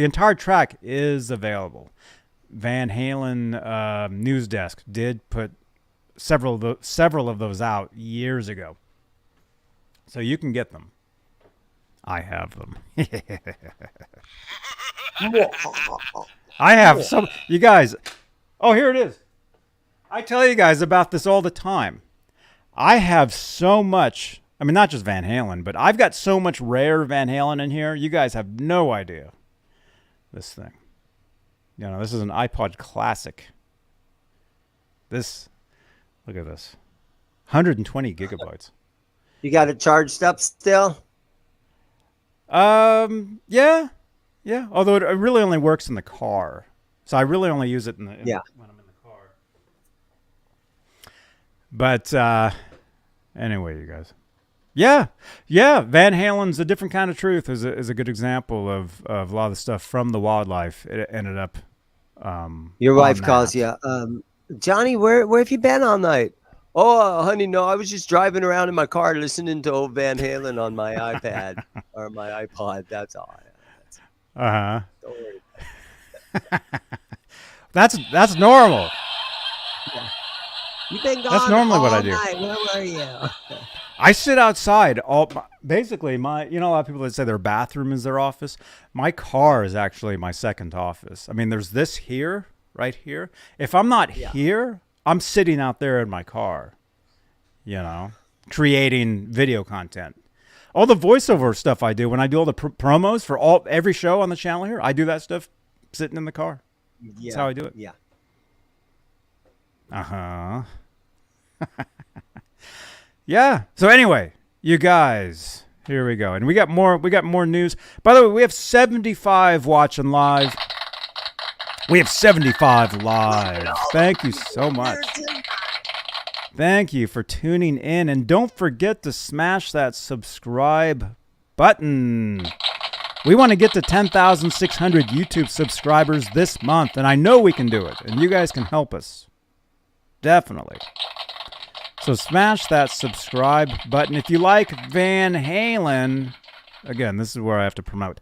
is available. Van Halen News Desk did put several of those out years ago. So you can get them. I have them. I have some. You guys. Oh, here it is. I tell you guys about this all the time. I have so much. I mean, not just Van Halen, but I've got so much rare Van Halen in here. You guys have no idea. This thing. You know, this is an iPod Classic. This. Look at this. 120 gigabytes. You got it charged up still? Yeah. Although it really only works in the car, so I really only use it when I'm in the car. But anyway, you guys. Yeah. Van Halen's A Different Kind of Truth is a good example of a lot of the stuff from the Wildlife. It ended up. Your wife calls you, Johnny. Where have you been all night? Oh, honey, no, I was just driving around in my car listening to old Van Halen on my iPad or my iPod. That's all. Don't worry. That's normal. Yeah. You've been gone. That's normally all what I do. night. Where were you? I sit outside. Basically, a lot of people that say their bathroom is their office. My car is actually my second office. I mean, there's this here, right here. If I'm not here, I'm sitting out there in my car, you know, creating video content. All the voiceover stuff I do when I do all the promos for every show on the channel here, I do that stuff sitting in the car. That's how I do it. Yeah. Yeah. So anyway, you guys, here we go. And we got more news. By the way, we have 75 watching live. We have 75 live. Thank you so much. Thank you for tuning in. And don't forget to smash that subscribe button. We want to get to 10,600 YouTube subscribers this month. And I know we can do it. And you guys can help us. Definitely. So smash that subscribe button. If you like Van Halen, again, this is where I have to promote.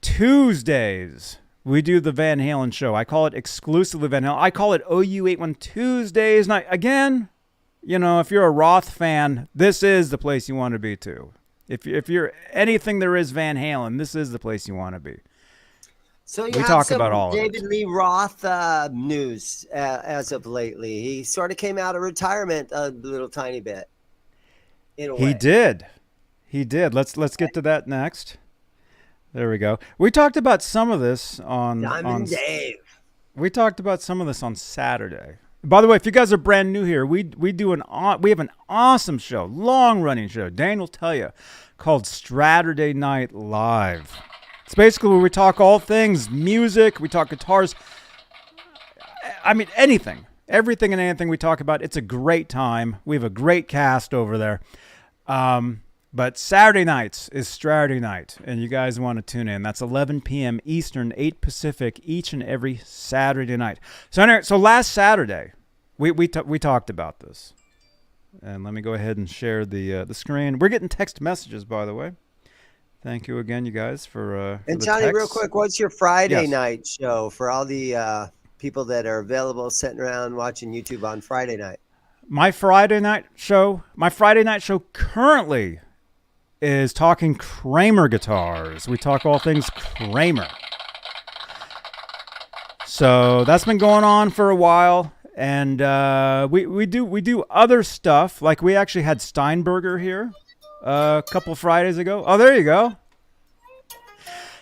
Tuesdays. We do the Van Halen show. I call it exclusively Van Halen. I call it OU81 Tuesdays. And again, you know, if you're a Roth fan, this is the place you want to be too. If you're anything there is Van Halen, this is the place you want to be. So we talk about all David of it. Lee Roth news as of lately. He sort of came out of retirement a little tiny bit. In a way. He did. Let's get to that next. There we go. We talked about some of this on Dave. We talked about some of this on Saturday. By the way, if you guys are brand new here, we have an awesome show, long running show. Dane will tell you, called Saturday Night Live. It's basically where we talk all things music. We talk guitars. I mean anything, everything and anything we talk about. It's a great time. We have a great cast over there. But Saturday nights is Saturday night, and you guys want to tune in. That's 11 p.m. Eastern, 8 Pacific, each and every Saturday night. So last Saturday, we talked about this. And let me go ahead and share the screen. We're getting text messages, by the way. Thank you again, you guys, for and the Johnny, texts. real quick, what's your Friday night show for all the people that are available sitting around watching YouTube on Friday night? My Friday night show currently is talking Kramer guitars. We talk all things Kramer. So that's been going on for a while, and we do other stuff. Like we actually had Steinberger here a couple Fridays ago. Oh, there you go.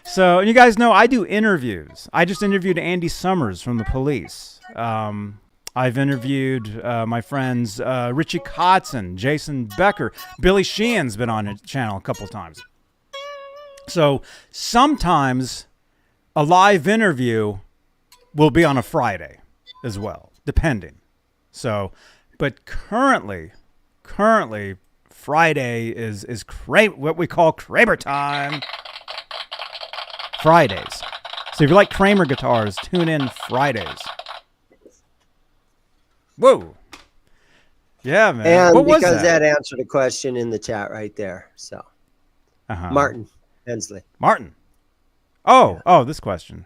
So, and you guys know I do interviews. I just interviewed Andy Summers from the Police. I've interviewed my friends Richie Kotzen, Jason Becker. Billy Sheehan's been on the channel a couple times. So sometimes a live interview will be on a Friday as well, depending. So, but currently Friday is what we call Kramer time. Fridays. So if you like Kramer guitars, tune in Fridays. Whoa. Yeah, man. And what was because that? that answered a question in the chat right there. So, Martin Hensley. Martin. Oh, this question.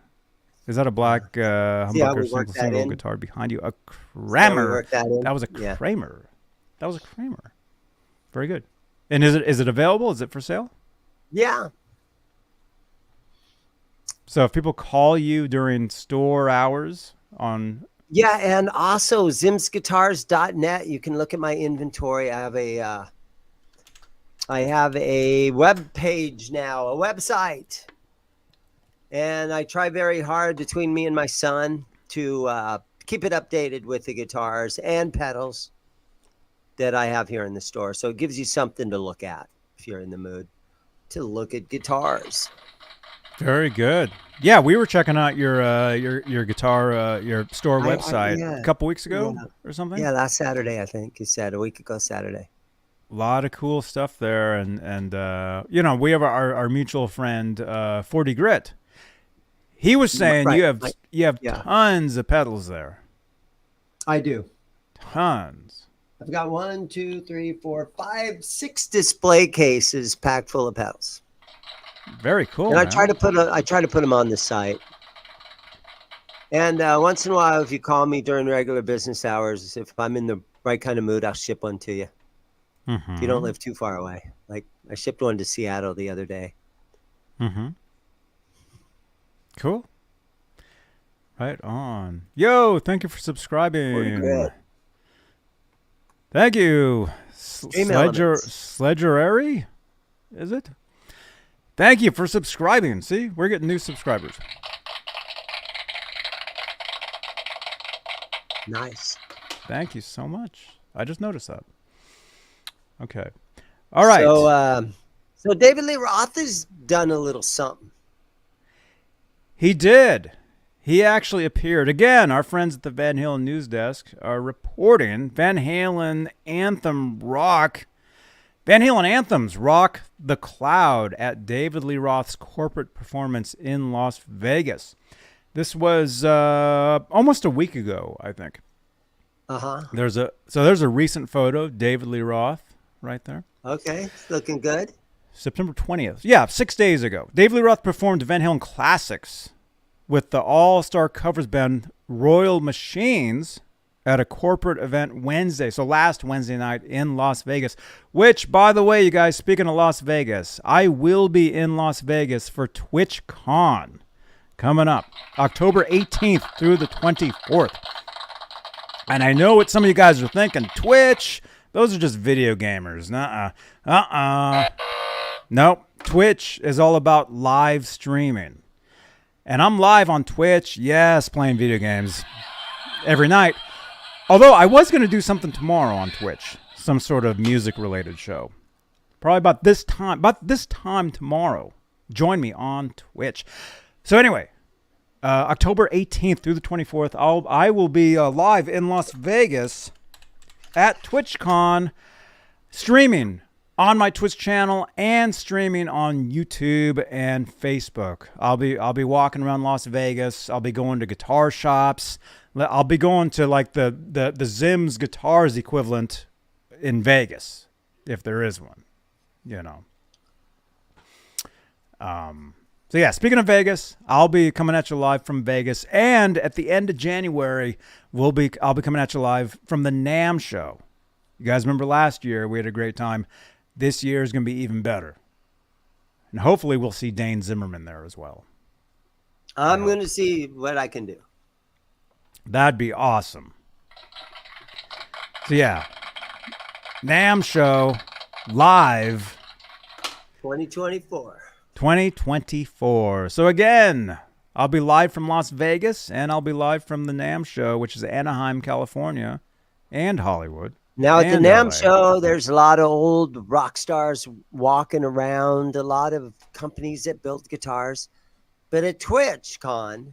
Is that a black humbucker single guitar behind you? A Kramer. That was a Kramer. That was a Kramer. Very good. And is it available? Is it for sale? Yeah. So if people call you during store hours on... Yeah, and also zimsguitars.net, you can look at my inventory. I have a web page now, a website. And I try very hard between me and my son to keep it updated with the guitars and pedals that I have here in the store. So it gives you something to look at if you're in the mood to look at guitars. Very good. Yeah, we were checking out your guitar, your store website a couple weeks ago or something. Yeah, last Saturday, I think you said, a week ago Saturday. A lot of cool stuff there, and we have our mutual friend 40 Grit. He was saying you have tons of pedals there. I do. Tons. I've got 1, 2, 3, 4, 5, 6 display cases packed full of pedals. Very cool. And I try to put them on the site. And once in a while, if you call me during regular business hours, if I'm in the right kind of mood, I'll ship one to you. If you don't live too far away. Like I shipped one to Seattle the other day. Cool. Right on. Yo, thank you for subscribing. Thank you. Sledgerary? Is it? Thank you for subscribing. See, we're getting new subscribers. Nice. Thank you so much. I just noticed that. Okay. All right. So David Lee Roth has done a little something. He did. He actually appeared. Again, our friends at the Van Halen News Desk are reporting Van Halen anthem rock. Van Halen anthems rock the cloud at David Lee Roth's corporate performance in Las Vegas. This was almost a week ago, I think. There's a recent photo of David Lee Roth right there. Okay, looking good. September 20th. Yeah, 6 days ago. David Lee Roth performed Van Halen classics with the all-star covers band Royal Machines at a corporate event Wednesday. So last Wednesday night in Las Vegas, which, by the way, you guys, speaking of Las Vegas, I will be in Las Vegas for TwitchCon coming up October 18th through the 24th. And I know what some of you guys are thinking. Twitch, those are just video gamers. Nope. Twitch is all about live streaming. And I'm live on Twitch, yes, playing video games every night. Although I was going to do something tomorrow on Twitch, some sort of music-related show. Probably about this time tomorrow. Join me on Twitch. So anyway, October 18th through the 24th, I will be live in Las Vegas at TwitchCon, streaming on my Twitch channel and streaming on YouTube and Facebook. I'll be walking around Las Vegas. I'll be going to guitar shops. I'll be going to like the Zim's Guitars equivalent in Vegas, if there is one, So yeah, speaking of Vegas, I'll be coming at you live from Vegas, and at the end of January, I'll be coming at you live from the NAMM show. You guys remember last year we had a great time. This year is going to be even better, and hopefully we'll see Dane Zimmerman there as well. I'm going to see what I can do. That'd be awesome. So yeah, NAMM show live 2024. So again, I'll be live from Las Vegas, and I'll be live from the NAMM show, which is Anaheim, California, and Hollywood. Now at the NAMM show, there's a lot of old rock stars walking around, a lot of companies that build guitars. But at TwitchCon,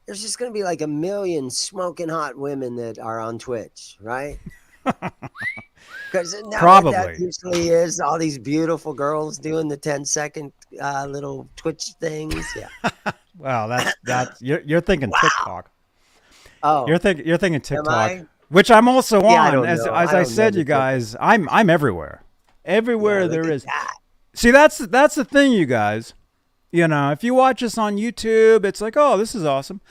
there's just going to be like 1 million smoking hot women that are on Twitch, right? Because probably that usually is all these beautiful girls doing the 10-second little Twitch things. Yeah. Wow, that's you're thinking TikTok. Oh, you're thinking TikTok, which I'm also on. As I said, you guys, I'm everywhere. Everywhere there is. See, that's the thing, you guys. If you watch us on YouTube, it's like, oh, this is awesome.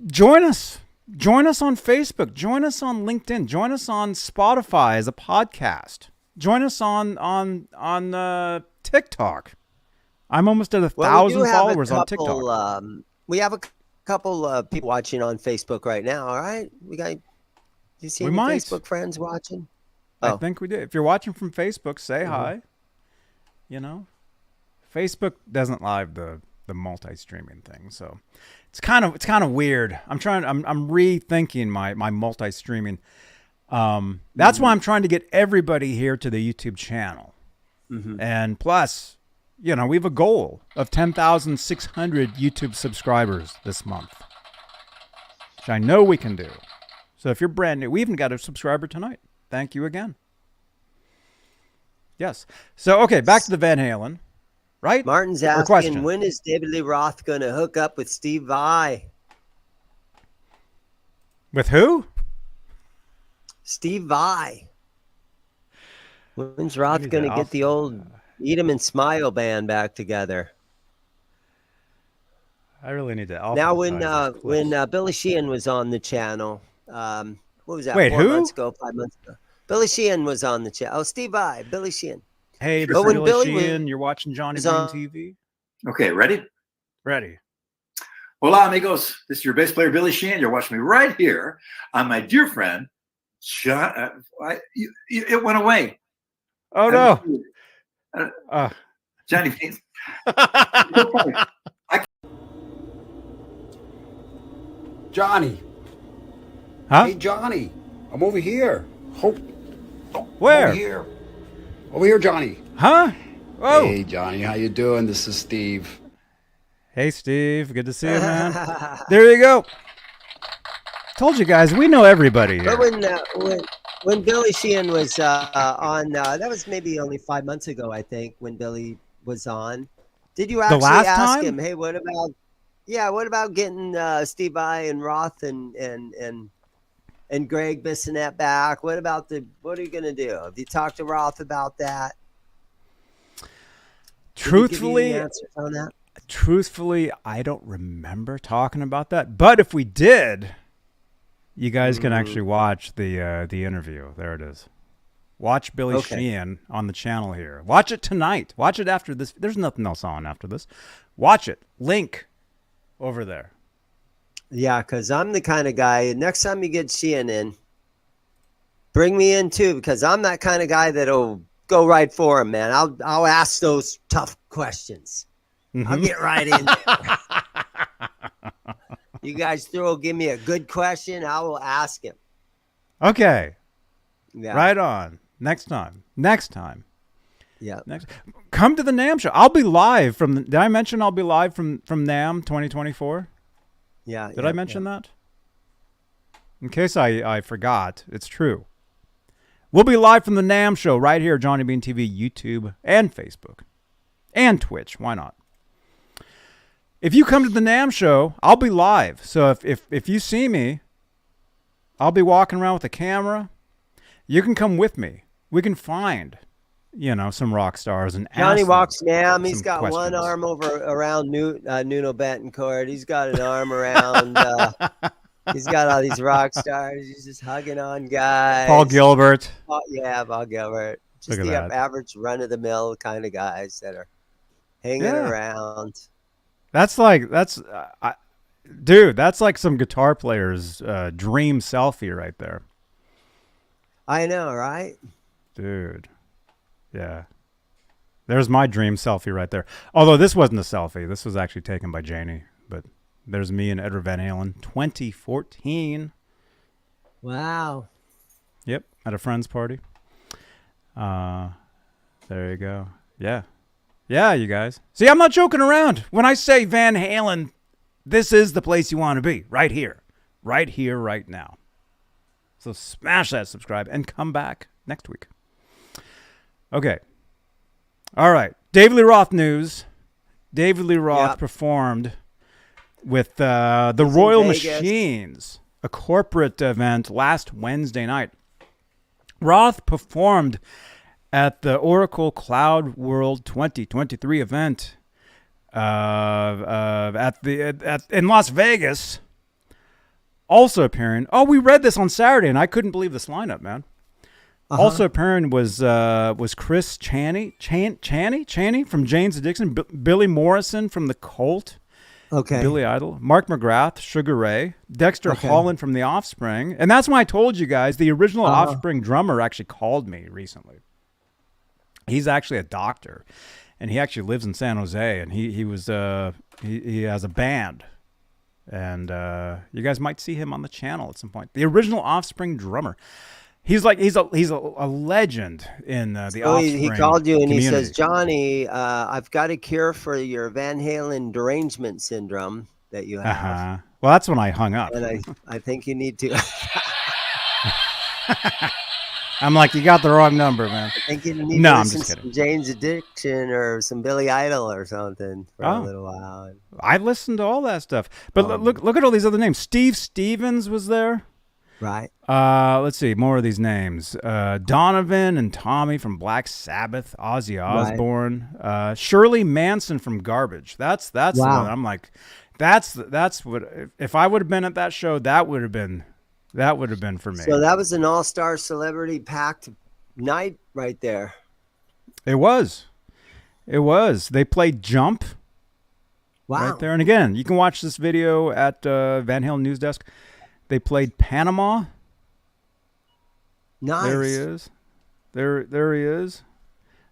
Join us. Join us on Facebook. Join us on LinkedIn. Join us on Spotify as a podcast. Join us on TikTok. I'm almost at 1,000 followers on TikTok. We have a couple people watching on Facebook right now. All right, you see any Facebook friends watching? I think we do. If you're watching from Facebook, say hi. You know, Facebook doesn't live the multi-streaming thing, so it's kind of weird. I'm rethinking my multi-streaming. That's why I'm trying to get everybody here to the YouTube channel, and plus, we have a goal of 10,600 YouTube subscribers this month, which I know we can do. So if you're brand new, we even got a subscriber tonight. Thank you again. Yes. So, okay, back to the Van Halen, right? Martin's asking, when is David Lee Roth going to hook up with Steve Vai? With who? Steve Vai. When's Roth going to get the old Eat 'em and Smile band back together? I really need to. Now, when Billy Sheehan was on the channel, what was that? Wait, 4 who? months ago, 5 months ago. Billy Sheehan was on the channel. Oh, Steve Vai, Billy Sheehan. Hey, this is Billy Sheehan. You're watching Johnny Beane TV. Okay, ready? Ready. Hola, amigos. This is your bass player, Billy Sheehan. You're watching me right here on my dear friend, John. It went away. Oh, no. Johnny Beane. Johnny. Huh? Hey, Johnny. I'm over here. Where? Over here, Johnny. Huh? Oh. Hey, Johnny. How you doing? This is Steve. Hey, Steve. Good to see you, man. There you go. Told you guys, we know everybody here. But when Billy Sheehan was on, that was maybe only 5 months ago, I think, when Billy was on. Did you actually ask him, hey, what about getting Steve Vai and Roth and Greg Bissonette back? What are you going to do? Have you talked to Roth about that? Truthfully, I don't remember talking about that. But if we did, you guys can actually watch the interview. There it is. Watch Billy Sheehan on the channel here. Watch it tonight. Watch it after this. There's nothing else on after this. Watch it. Link over there. Yeah, because I'm the kind of guy, next time you get Sheehan in, bring me in too, because I'm that kind of guy that'll go right for him, man. I'll ask those tough questions. I'll get right in there. You guys give me a good question, I will ask him. Okay. Yeah. Right on. Next time. Yeah. Come to the NAMM show. I'll be live did I mention I'll be live from NAMM 2024? Yeah. Did I mention that? In case I forgot, it's true. We'll be live from the NAMM show right here, Johnny Beane TV, YouTube, and Facebook, and Twitch. Why not? If you come to the NAMM show, I'll be live. So if you see me, I'll be walking around with a camera. You can come with me. We can find, some rock stars and Johnny walks NAMM. He's got one arm around Nuno Betancourt. He's got an arm around. He's got all these rock stars. He's just hugging on guys. Paul Gilbert. Paul Gilbert. Just the average run-of-the-mill kind of guys that are hanging around. That's like some guitar player's dream selfie right there. I know, right? Dude. Yeah. There's my dream selfie right there. Although this wasn't a selfie. This was actually taken by Janie. But there's me and Eddie Van Halen, 2014. Wow. Yep, at a friend's party. There you go. Yeah. Yeah, you guys. See, I'm not joking around. When I say Van Halen, this is the place you want to be. Right here. Right here, right now. So smash that subscribe and come back next week. Okay. All right. David Lee Roth news. David Lee Roth performed with the Royal Machines, a corporate event last Wednesday night. Roth performed at the Oracle Cloud World 2023 event in Las Vegas. Also appearing. Oh, we read this on Saturday, and I couldn't believe this lineup, man. Also appearing was Chris Chaney from Jane's Addiction, Billy Morrison from the Cult, Billy Idol, Mark McGrath, Sugar Ray, Dexter Holland from The Offspring, and that's when I told you guys the original Offspring drummer actually called me recently. He's actually a doctor, and he actually lives in San Jose, and he has a band, and you guys might see him on the channel at some point. The original Offspring drummer. He's a legend in the Offspring. He called you and community. He says, Johnny, I've got a cure for your Van Halen derangement syndrome that you have. Well, that's when I hung up. And I think you need to. I'm like, you got the wrong number, man. I think you need to listen to some Jane's Addiction or some Billy Idol or something for a little while. I listened to all that stuff. But look at all these other names. Steve Stevens was there. Right. Let's see more of these names. Donovan and Tommy from Black Sabbath, Ozzy Osbourne, Shirley Manson from Garbage. That's the one. I'm like, that's what. If I would have been at that show, that would have been for me. So that was an all-star celebrity packed night right there. It was. They played Jump. Wow. Right there, and again, you can watch this video at Van Halen News Desk. They played Panama. Nice. There he is. There he is.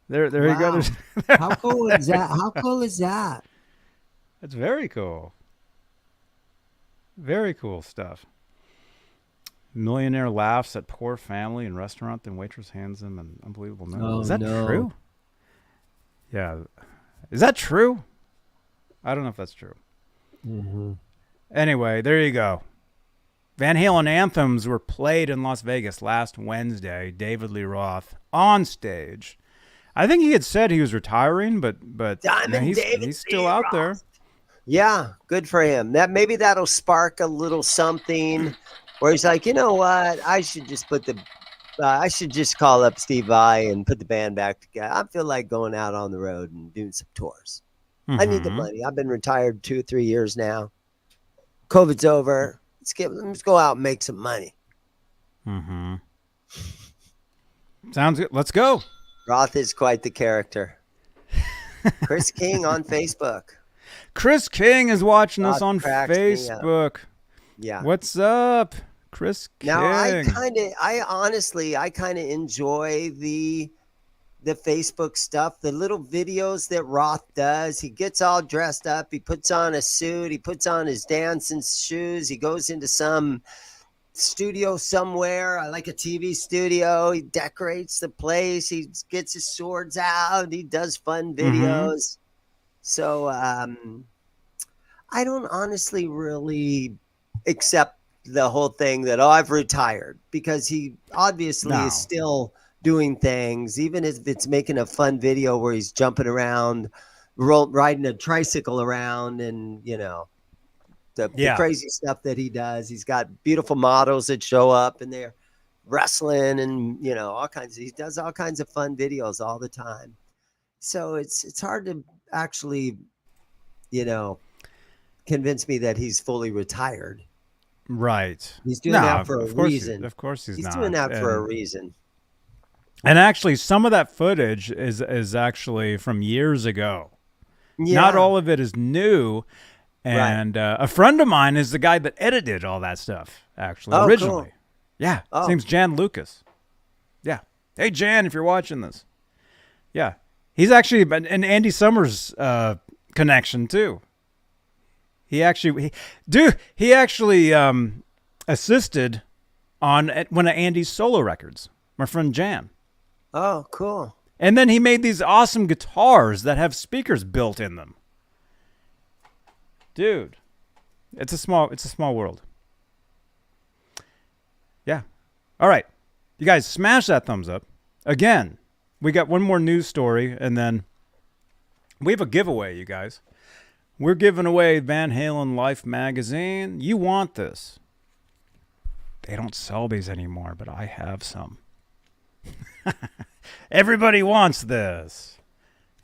There you go. How cool is that? How cool is that? That's very cool. Very cool stuff. Millionaire laughs at poor family in restaurant, then waitress hands him an unbelievable note. Oh, is that true? Yeah. Is that true? I don't know if that's true. Mm-hmm. Anyway, there you go. Van Halen anthems were played in Las Vegas last Wednesday. David Lee Roth on stage. I think he had said he was retiring, but he's still out there. Yeah, good for him. Maybe that'll spark a little something where he's like, you know what? I should just call up Steve Vai and put the band back together. I feel like going out on the road and doing some tours. Mm-hmm. I need the money. I've been retired 2 or 3 years now. COVID's over. Let's go out and make some money. Mm-hmm. Sounds good. Let's go. Roth is quite the character. Chris King on Facebook. Chris King is watching us on Facebook. Yeah. What's up, Chris King? Now I honestly kind of enjoy the Facebook stuff, the little videos that Roth does. He gets all dressed up. He puts on a suit. He puts on his dancing shoes. He goes into some studio somewhere, like a TV studio. He decorates the place. He gets his swords out. He does fun videos. Mm-hmm. So I don't honestly really accept the whole thing that, I've retired, because he obviously is still doing things, even if it's making a fun video where he's jumping around, riding a tricycle around, and the crazy stuff that he does. He's got beautiful models that show up and they're wrestling and all kinds. He does all kinds of fun videos all the time. So it's hard to actually convince me that he's fully retired. Right. He's doing that for a reason. Of course he's not. He's doing that for a reason. And actually, some of that footage is actually from years ago. Yeah. Not all of it is new. And a friend of mine is the guy that edited all that stuff, actually, originally. Cool. Yeah. His name's Jan Lucas. Yeah. Hey, Jan, if you're watching this. Yeah. He's actually an Andy Summers connection, too. He actually assisted on one of Andy's solo records, my friend Jan. Oh, cool. And then he made these awesome guitars that have speakers built in them. Dude, it's a small world. Yeah. All right. You guys smash that thumbs up. Again, we got one more news story, and then we have a giveaway, you guys. We're giving away Van Halen Life magazine. You want this. They don't sell these anymore, but I have some. Everybody wants this.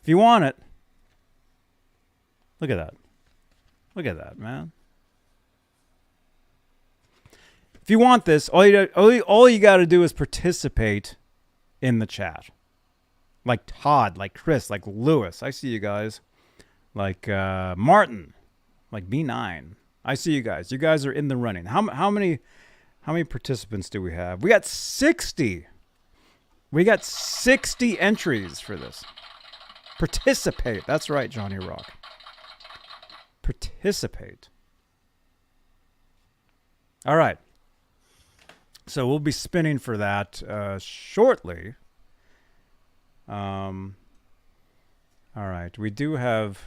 If you want it, look at that. Look at that, man. If you want this, all you got to do is participate in the chat. Like Todd, like Chris, like Lewis. I see you guys. Like Martin, like B9. I see you guys. You guys are in the running. How many participants do we have? We got 60. We got 60 entries for this. Participate. That's right, Johnny Rock. Participate. All right. So we'll be spinning for that shortly. All right. We do have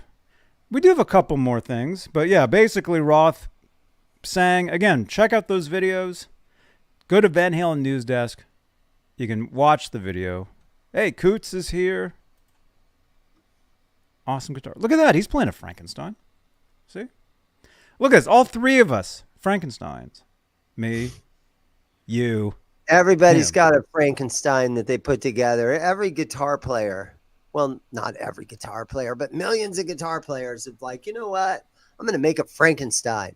a couple more things, but yeah, basically Roth sang again. Check out those videos. Go to Van Halen News Desk. You can watch the video. Hey, Coots is here. Awesome guitar. Look at that. He's playing a Frankenstein. See? Look at this. All three of us. Frankensteins. Me. You. Everybody's got a Frankenstein that they put together. Every guitar player. Well, not every guitar player, but millions of guitar players have like, you know what? I'm going to make a Frankenstein.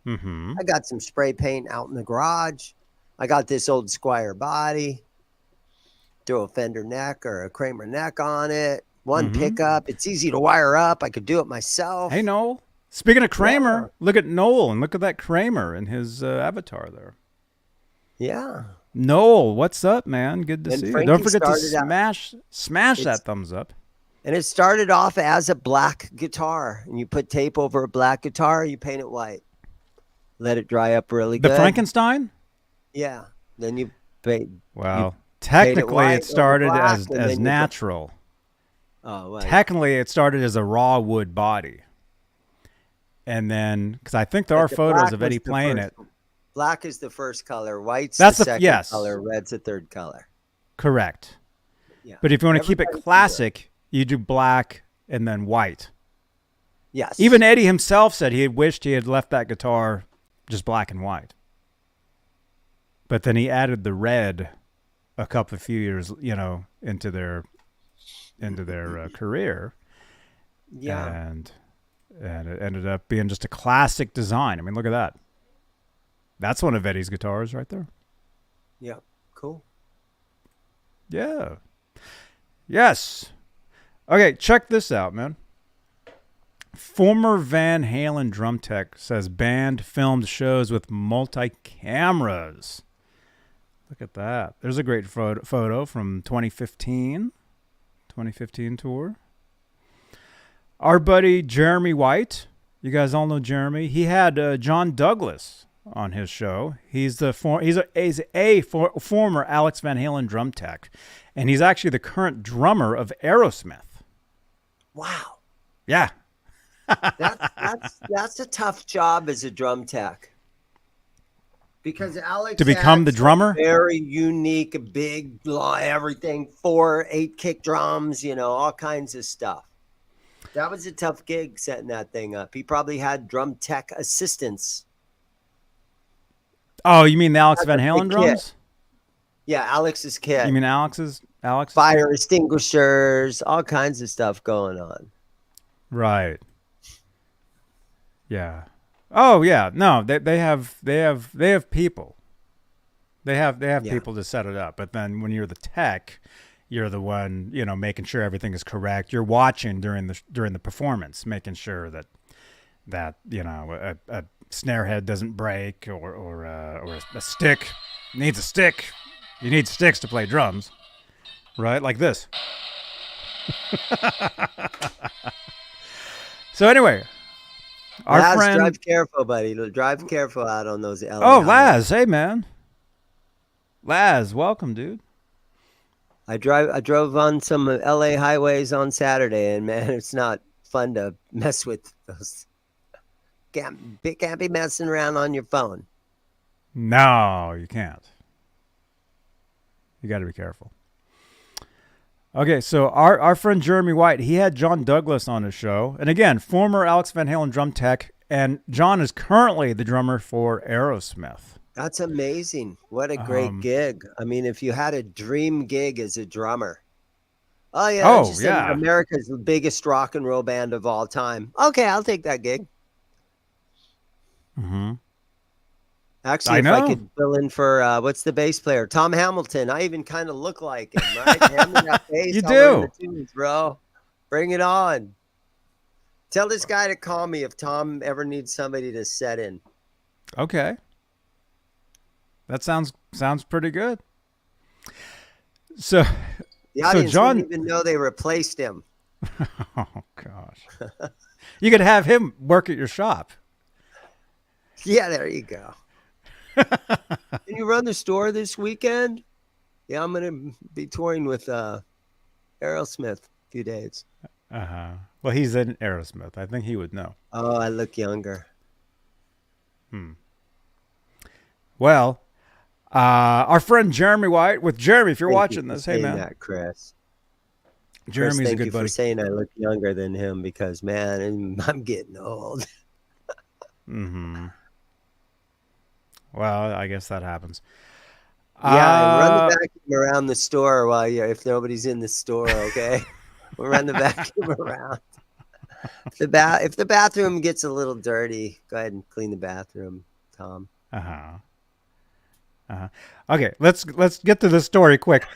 Mm-hmm. I got some spray paint out in the garage. I got this old Squire body. Throw a Fender neck or a Kramer neck on it. One pickup. It's easy to wire up. I could do it myself. Hey, Noel. Speaking of Kramer, look at Noel and look at that Kramer and his avatar there. Yeah. Noel, what's up, man? Good to see you. Don't forget to smash that thumbs up. And it started off as a black guitar. And you put tape over a black guitar, you paint it white. Let it dry up really good. The Frankenstein? Yeah. Then you paint. Well, technically it started as natural. Technically it started as a raw wood body. And then, because I think there are photos of Eddie playing it. Black is the first color. White's the second color. Red's the third color. Correct. Yeah. But if you want to keep it classic, you do black and then white. Yes. Even Eddie himself said he had wished he had left that guitar just black and white. But then he added the red a few years, into their career. Yeah. And it ended up being just a classic design. I mean, look at that. That's one of Eddie's guitars right there. Yeah. Cool. Yeah. Yes. Okay, check this out, man. Former Van Halen drum tech says band filmed shows with multi-cameras. Look at that. There's a great photo from 2015 tour. Our buddy Jeremy White, you guys all know Jeremy. He had John Douglas on his show. He's a former Alex Van Halen drum tech, and he's actually the current drummer of Aerosmith. Wow. Yeah. That's a tough job as a drum tech. Because Alex to become the drummer, very unique, big, everything, 4-8 kick drums, all kinds of stuff. That was a tough gig setting that thing up. He probably had drum tech assistants. Oh, you mean the Alex Van Halen drums? Kit. Yeah, Alex's kit. You mean Alex's fire extinguishers, all kinds of stuff going on. Right. Yeah. Oh yeah. No, they have people. They have people to set it up. But then when you're the tech, you're the one, making sure everything is correct. You're watching during the performance, making sure that a snare head doesn't break or a stick needs a stick. You need sticks to play drums, right? Like this. So anyway, our friend, drive careful, buddy. Drive careful out on those LA. Oh, Laz, hey man. Laz, welcome, dude. I drove on some LA highways on Saturday, and man, it's not fun to mess with those. Can't be messing around on your phone. No, you can't. You got to be careful. Okay, so our friend Jeremy White, he had John Douglas on his show. And again, former Alex Van Halen drum tech. And John is currently the drummer for Aerosmith. That's amazing. What a great gig. I mean, if you had a dream gig as a drummer. Oh, yeah. America's biggest rock and roll band of all time. Okay, I'll take that gig. Mm-hmm. Actually, if I could fill in for what's the bass player? Tom Hamilton. I even kind of look like him, right? Hand me that bass. You I'll do. learn the tunes, bro. Bring it on. Tell this guy to call me if Tom ever needs somebody to set in. Okay. That sounds pretty good. So the audience didn't even know they replaced him. Oh gosh. You could have him work at your shop. Yeah, there you go. Can you run the store this weekend? Yeah, I'm gonna be touring with Aerosmith a few days. Well, he's in Aerosmith. I think he would know. Oh, I look younger. Well, our friend Jeremy White with Jeremy. If you're watching this, hey man, that, Chris. Jeremy's a good buddy. Thank you for saying I look younger than him because man, I'm getting old. Well, I guess that happens. Yeah, run the vacuum around the store while if nobody's in the store, okay? We'll run the vacuum around. If the bathroom gets a little dirty, go ahead and clean the bathroom, Tom. Okay, let's get to the story quick.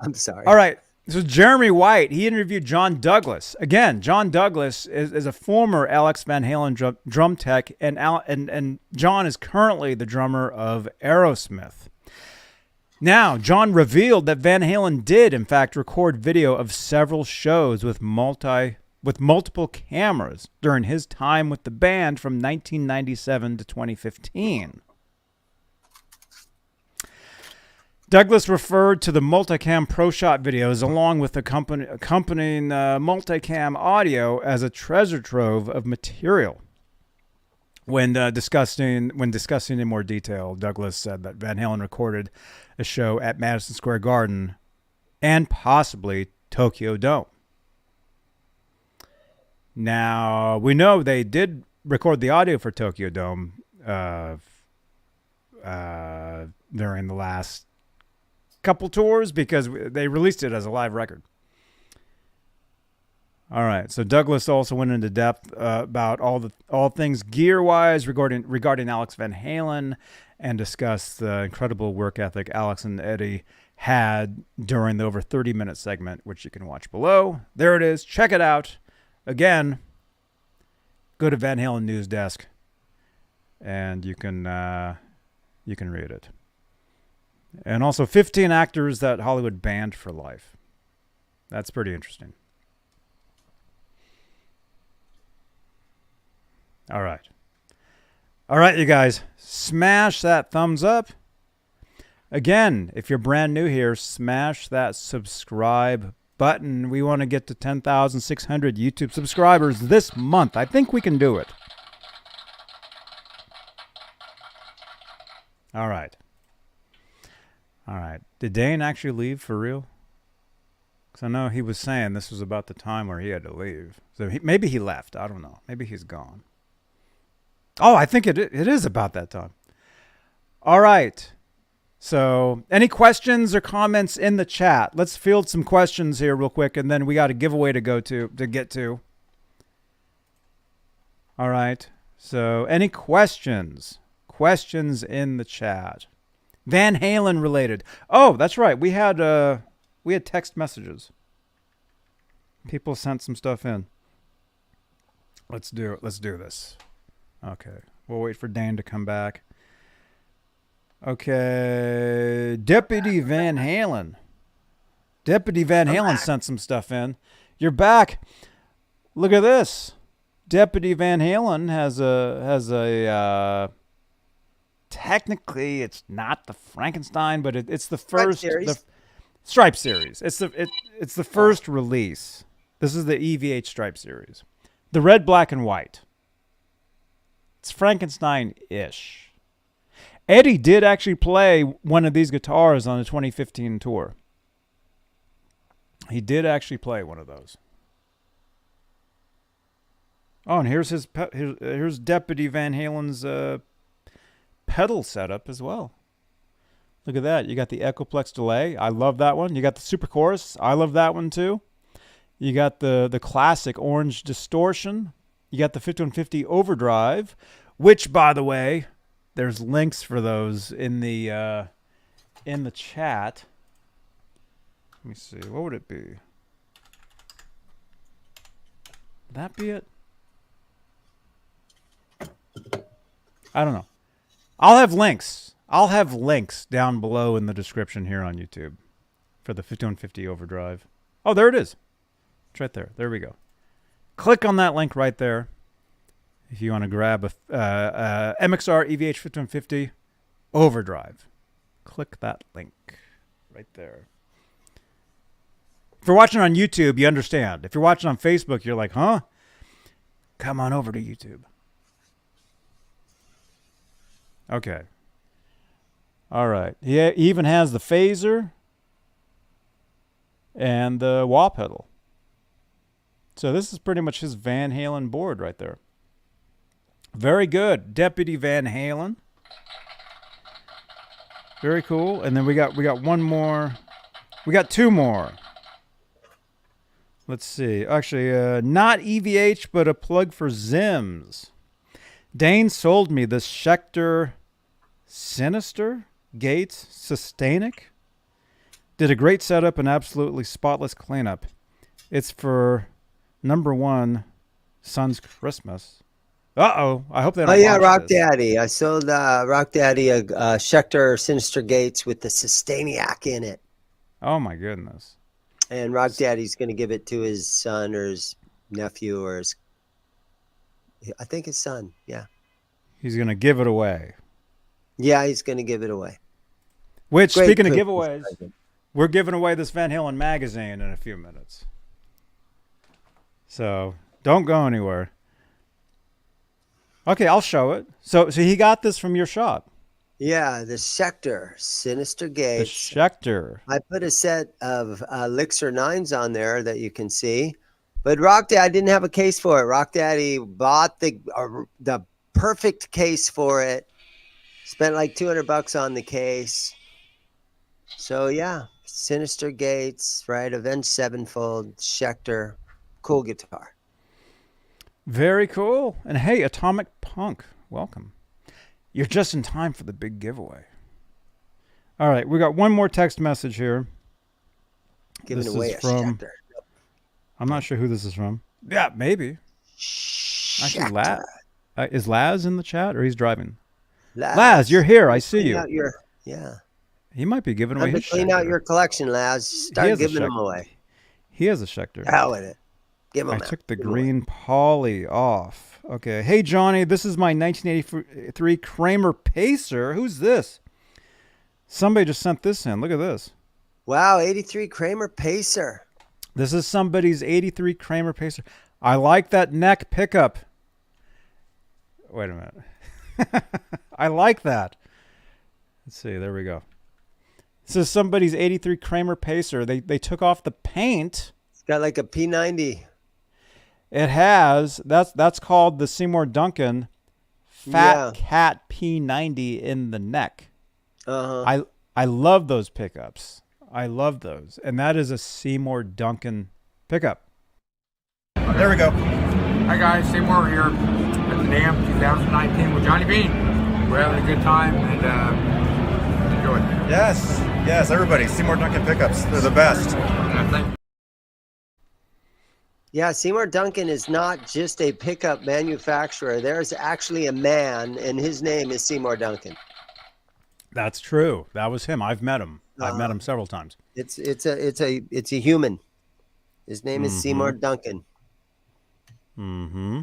I'm sorry. All right. So Jeremy White, he interviewed John Douglas. Again, John Douglas is a former Alex Van Halen drum tech, and John is currently the drummer of Aerosmith. Now, John revealed that Van Halen did, in fact, record video of several shows with multiple cameras during his time with the band from 1997 to 2015. Douglas referred to the multicam pro shot videos along with accompanying multicam audio as a treasure trove of material. When discussing in more detail, Douglas said that Van Halen recorded a show at Madison Square Garden and possibly Tokyo Dome. Now, we know they did record the audio for Tokyo Dome during the last couple tours because they released it as a live record. All right, so Douglas also went into depth about all things gear-wise regarding Alex Van Halen and discussed the incredible work ethic Alex and Eddie had during the over 30-minute segment, which you can watch below. There it is. Check it out. Again, go to Van Halen News Desk, and you can read it. And also 15 actors that Hollywood banned for life. That's pretty interesting. All right. All right, you guys. Smash that thumbs up. Again, if you're brand new here, smash that subscribe button. We want to get to 10,600 YouTube subscribers this month. I think we can do it. All right. All right. Did Dane actually leave for real? Because I know he was saying this was about the time where he had to leave. So maybe he left. I don't know. Maybe he's gone. Oh, I think it is about that time. All right. So any questions or comments in the chat? Let's field some questions here real quick, and then we got a giveaway to get to. All right. So any questions? Questions in the chat. Van Halen related. Oh, that's right. We had text messages. People sent some stuff in. Let's do this. Okay. We'll wait for Dane to come back. Okay. Deputy Van Halen. Deputy Van Halen sent some stuff in. You're back. Look at this. Deputy Van Halen has a technically it's not the Frankenstein, but it's the first Stripe series. It's the first release. This is the EVH Stripe series. The red, black, and white. It's Frankenstein-ish. Eddie did actually play one of these guitars on the 2015 tour. He did actually play one of those. Oh, and here's Deputy Van Halen's pedal setup as well. Look at that. You got the Echoplex delay. I love that one. You got the Super Chorus. I love that one too. You got the classic orange distortion. You got the 5150 overdrive, which, by the way, There's links for those in the chat. Let me see. What would it be? Would that be it? I don't know. I'll have links. I'll have links down below in the description here on YouTube for the 5150 Overdrive. Oh, there it is. It's right there. There we go. Click on that link right there if you want to grab a MXR EVH 5150 Overdrive. Click that link right there. If you're watching on YouTube, you understand. If you're watching on Facebook, you're like, huh? Come on over to YouTube. Okay. All right. He even has the phaser and the wah pedal. So this is pretty much his Van Halen board right there. Very good. Deputy Van Halen. Very cool. And then we got one more. We got two more. Let's see. Actually, not EVH, but a plug for Zims. Dane sold me this Schecter Sinister Gates Sustainic. Did a great setup and absolutely spotless cleanup. It's for #1 son's Christmas. Uh-oh. I hope they don't watch Rock this. Daddy. I sold Rock Daddy a Schecter Sinister Gates with the Sustainiac in it. Oh, my goodness. And Rock Daddy's going to give it to his son or his nephew or I think his son. Yeah. He's going to give it away. Yeah, he's going to give it away. Which, Great speaking of Christmas giveaways, present. we're giving away this Van Halen magazine in a few minutes. So don't go anywhere. Okay, I'll show it. So he got this from your shop. Yeah, the Schecter Sinister The Gates. Schecter. I put a set of Elixir 9s on there that you can see. But Rock Daddy, I didn't have a case for it. Rock Daddy bought the perfect case for it. Spent like $200 on the case. So yeah, Sinister Gates, right? Avenged Sevenfold, Schecter, cool guitar. Very cool. And hey, Atomic Punk, welcome. You're just in time for the big giveaway. All right, we got one more text message here. Giving This away is a from- Schecter. I'm not sure who this is from. Yeah, maybe. Actually, Schecter. Is Laz in the chat or he's driving? Laz, Laz, you're here. I see clean you. out yeah. He might be giving away Time to his clean out Schecter. your collection, Laz. Start has a giving them Schecter. away. He has a Schecter. Hell with it. Give them I out. took the Give 'em away. green poly off. Okay. Hey, Johnny, this is my 1983 Kramer Pacer. Who's this? Somebody just sent this in. Look at this. Wow, 83 Kramer Pacer. This is somebody's 83 Kramer Pacer. I like that neck pickup. Wait a minute. I like that. Let's see. There we go. This is somebody's 83 Kramer Pacer. They took off the paint. It's got like a P90. It has, that's called the Seymour Duncan Fat Yeah. Cat P90 in the neck. Uh-huh. I love those pickups. I love those. And that is a Seymour Duncan pickup. There we go. Hi guys, Seymour here at the Dam 2019 with Johnny Beane. We're having a good time and enjoy it. Yes, everybody. Seymour Duncan pickups. They're the best. Yeah, Seymour Duncan is not just a pickup manufacturer. There's actually a man, and his name is Seymour Duncan. That's true. That was him. I've met him. I've met him several times. It's a human. His name is Seymour Duncan. Mm-hmm.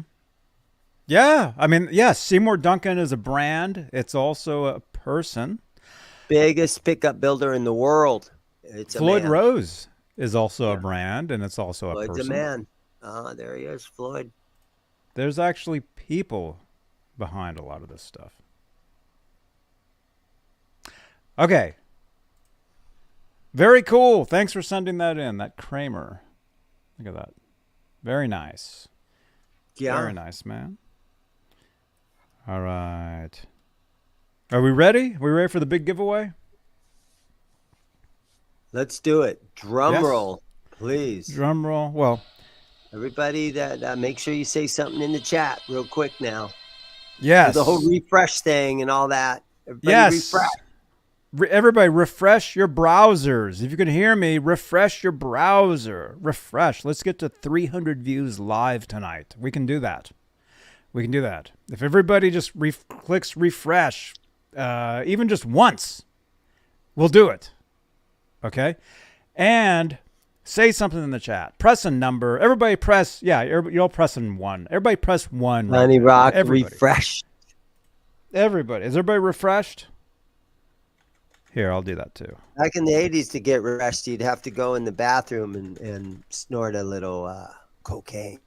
Yeah. I mean, yes, Seymour Duncan is a brand. It's also a person. Biggest pickup builder in the world. It's a Floyd man. Rose is also a brand, and it's also a Floyd's person. a man. There he is, Floyd. There's actually people behind a lot of this stuff. Okay. Very cool. Thanks for sending that in. That Kramer. Look at that. Very nice. Yeah. Very nice, man. All right. Are we ready? Are we ready for the big giveaway? Let's do it. Drum Yes. roll, please. Drum roll. Well, Everybody, that make sure you say something in the chat real quick now. Yes. The whole refresh thing and all that. Everybody yes. refresh. Everybody refresh your browsers. If you can hear me, refresh your browser. Refresh. Let's get to 300 views live tonight. We can do that. We can do that. If everybody just clicks refresh, even just once, we'll do it. Okay? And say something in the chat. Press a number. Everybody press, you're all pressing 1. Everybody press 1. Honey Rock, refresh. Everybody. Is everybody refreshed? Here, I'll do that too. Back in the 80s, to get refreshed, you'd have to go in the bathroom and snort a little cocaine.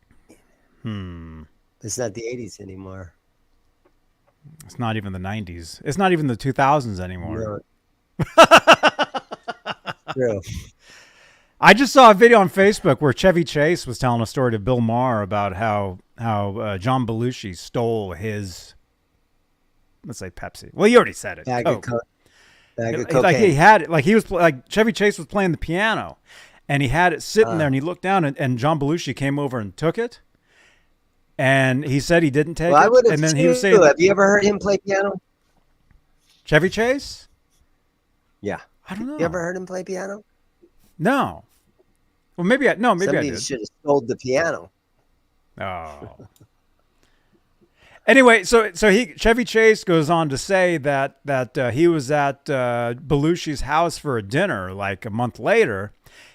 It's not the 80s anymore. It's not even the 90s. It's not even the 2000s anymore. No. True. I just saw a video on Facebook where Chevy Chase was telling a story to Bill Maher about how John Belushi stole his, let's say, Pepsi. Well, you already said it. Bag of cocaine. Like he had it, he was like Chevy Chase was playing the piano, and he had it sitting there, and he looked down, and John Belushi came over and took it, and he said he didn't take it, and then he was saying, "Have you ever heard him play piano?" Chevy Chase? Yeah, I don't know. You ever heard him play piano? No. Well, maybe I did. Somebody should have stole the piano. Oh. Anyway, so Chevy Chase goes on to say that he was at Belushi's house for a dinner like a month later,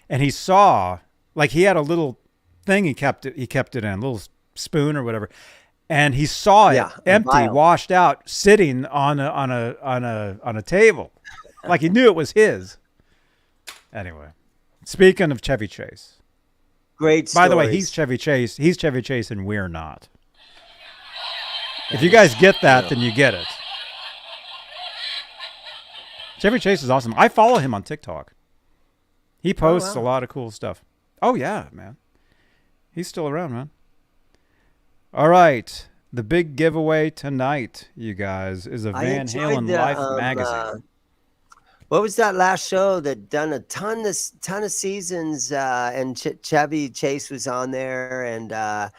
and he saw, like, he had a little thing he kept it in, a little spoon or whatever, and he saw it empty, washed out, sitting on a table, like he knew it was his. Anyway, speaking of Chevy Chase, great stories. By the way, he's Chevy Chase. He's Chevy Chase, and we're not. If you guys get that, then you get it. Chevy Chase is awesome. I follow him on TikTok. He posts a lot of cool stuff. Oh, yeah, man. He's still around, man. All right. The big giveaway tonight, you guys, is a Van Halen Life magazine. What was that last show that done a ton of seasons, and Chevy Chase was on there, and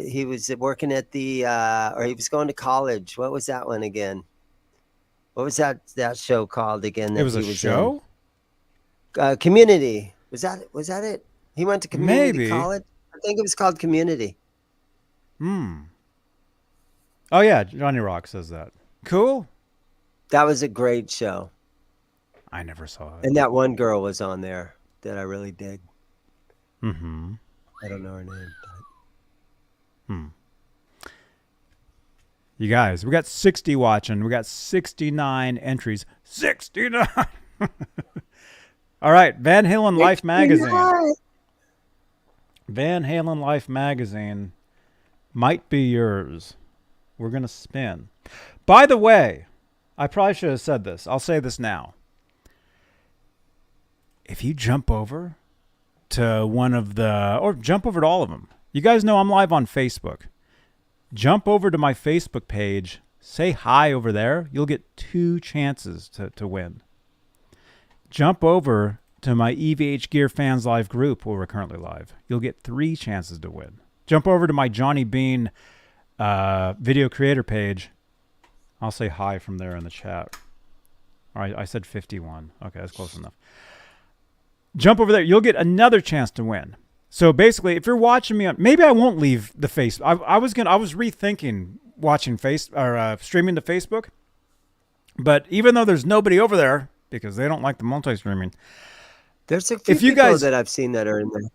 he was working at the or he was going to college. What was that one again? What was that show called again? It was a show? Community. Was that it? He went to community college? I think it was called Community. Oh, yeah. Johnny Rock says that. Cool. That was a great show. I never saw it. And that one girl was on there that I really dig. Mm-hmm. I don't know her name. You guys, we got 60 watching. We got 69 entries. 69! All right, Van Halen Life magazine. Van Halen Life magazine might be yours. We're going to spin. By the way, I probably should have said this. I'll say this now. If you jump over to one of the, or jump over to all of them. You guys know I'm live on Facebook. Jump over to my Facebook page. Say hi over there. You'll get 2 chances to win. Jump over to my EVH Gear Fans Live group where we're currently live. You'll get 3 chances to win. Jump over to my Johnny Beane video creator page. I'll say hi from there in the chat. All right, I said 51. Okay, that's close enough. Jump over there. You'll get another chance to win. So basically, if you're watching me on, maybe I won't leave the face. I was rethinking watching streaming to Facebook, but even though there's nobody over there because they don't like the multi-streaming, there's a few people that I've seen that are in there.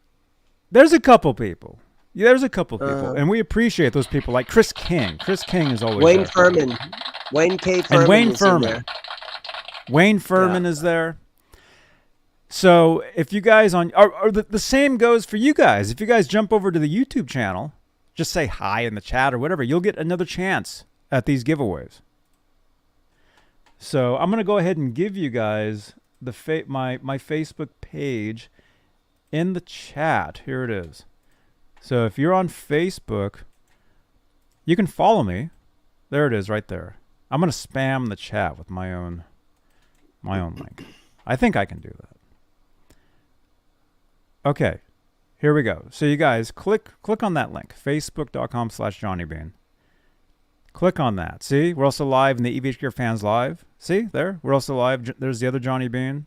There's a couple people. Yeah, there's a couple people, and we appreciate those people like Chris King. Chris King is always Wayne there. Furman, Wayne K. Furman, and Wayne is Furman. in there. Wayne Furman is there. So if you guys or the same goes for you guys. If you guys jump over to the YouTube channel, just say hi in the chat or whatever, you'll get another chance at these giveaways. So I'm going to go ahead and give you guys my Facebook page in the chat. Here it is. So if you're on Facebook, you can follow me. There it is right there. I'm going to spam the chat with my own link. I think I can do that. Okay, here we go. So you guys click on that link, facebook.com/JohnnyBeane. Click on that. See, we're also live in the EVH Gear Fans Live. See, there, we're also live. There's the other Johnny Beane,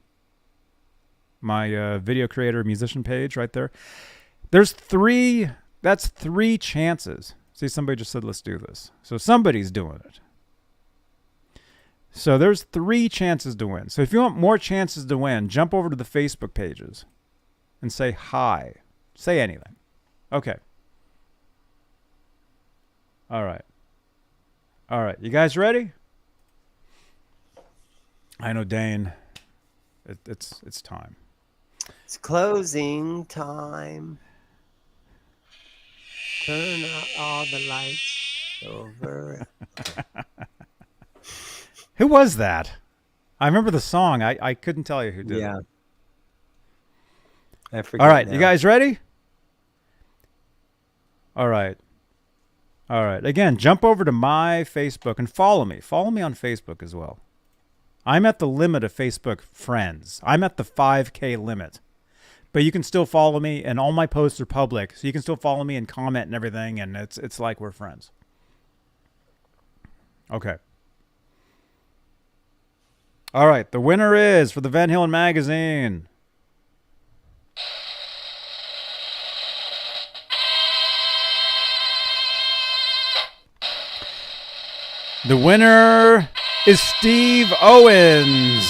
my video creator musician page right there. There's 3. That's 3 chances. See, somebody just said, let's do this. So somebody's doing it. So there's 3 chances to win. So if you want more chances to win, jump over to the Facebook pages and say hi. Say anything. Okay. All right. All right. You guys ready? I know, Dane. It's time. It's closing time. Turn out all the lights over. Who was that? I remember the song. I couldn't tell you who did it. I forget. All right. now. You guys ready? All right. All right. Again, jump over to my Facebook and follow me. Follow me on Facebook as well. I'm at the limit of Facebook friends. I'm at the 5K limit. But you can still follow me, and all my posts are public, so you can still follow me and comment and everything, and it's like we're friends. Okay. All right. The winner is, for the Van Halen magazine, the winner is Steve Owens.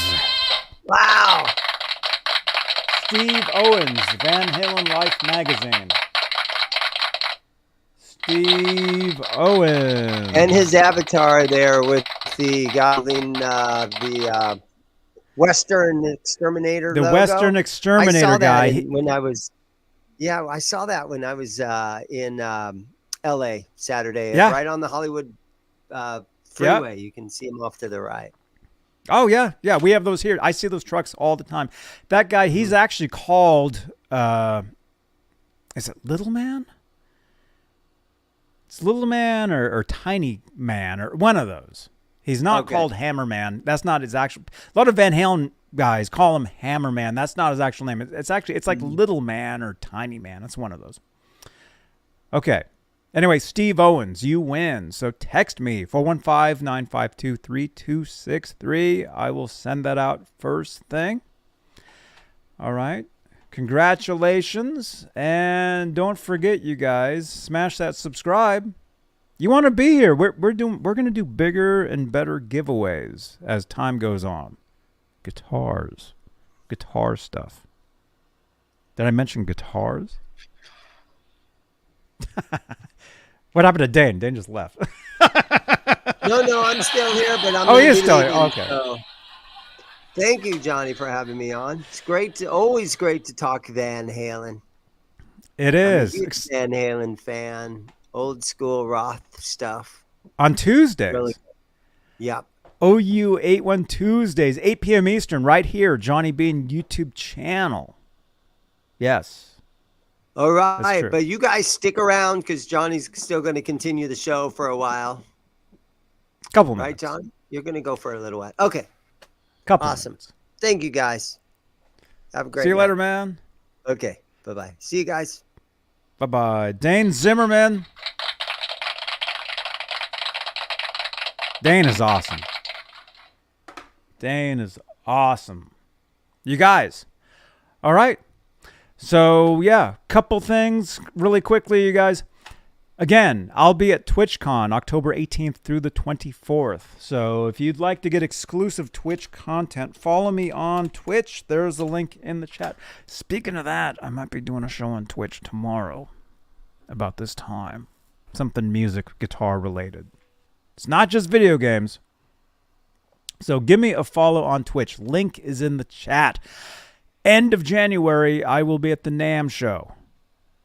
Wow. Steve Owens, Van Halen Life magazine. Steve Owens. And his avatar there with the Goblin, the Western Exterminator The logo. Western I Exterminator saw guy. that when I was, I saw that when I was in L.A. Saturday, right on the Hollywood freeway. You can see him off to the right. Oh, yeah. Yeah, we have those here. I see those trucks all the time. That guy, he's actually called, is it Little Man? It's Little Man or Tiny Man or one of those. He's not called Hammer Man. That's not his actual. A lot of Van Halen guys call him Hammer Man. That's not his actual name. It's like Little Man or Tiny Man. It's one of those. Okay. Anyway, Steve Owens, you win. So text me, 415-952-3263. I will send that out first thing. All right. Congratulations. And don't forget, you guys, smash that subscribe. You want to be here. We're going to do bigger and better giveaways as time goes on. Guitars. Guitar stuff. Did I mention guitars? What happened to Dane? Dane just left. No, I'm still here, but I'm. Oh, he's still here. Okay. So. Thank you, Johnny, for having me on. It's always great to talk Van Halen. It is. I'm a huge Van Halen fan. Old school Roth stuff. On Tuesdays. Really. Yep. OU 81 Tuesdays, 8 p.m. Eastern, right here, Johnny Beane YouTube channel. Yes. All right, but you guys stick around because Johnny's still going to continue the show for a while. Couple minutes. Right, John? You're going to go for a little while. Okay. Awesome. Minutes. Thank you, guys. Have a great See you night. later, man. Okay. Bye-bye. See you guys. Bye-bye. Dane Zimmerman. Dane is awesome. Dane is awesome. You guys. All right. So, yeah, couple things really quickly, you guys. Again, I'll be at TwitchCon October 18th through the 24th. So if you'd like to get exclusive Twitch content, follow me on Twitch. There's a link in the chat. Speaking of that, I might be doing a show on Twitch tomorrow about this time. Something music, guitar related. It's not just video games. So give me a follow on Twitch. Link is in the chat. End of January, I will be at the NAMM show.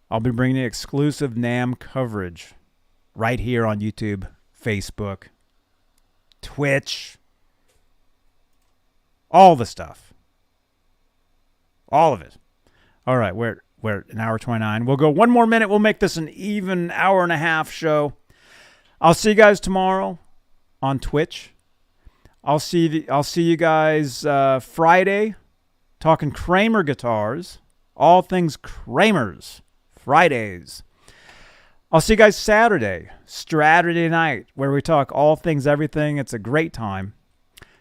I'll be bringing you exclusive NAMM coverage right here on YouTube, Facebook, Twitch, all the stuff. All of it. All right, we're at an hour 29. We'll go one more minute. We'll make this an even hour and a half show. I'll see you guys tomorrow on Twitch. I'll see you guys Friday. Talking Kramer guitars, all things Kramers, Fridays. I'll see you guys Saturday night, where we talk all things everything. It's a great time.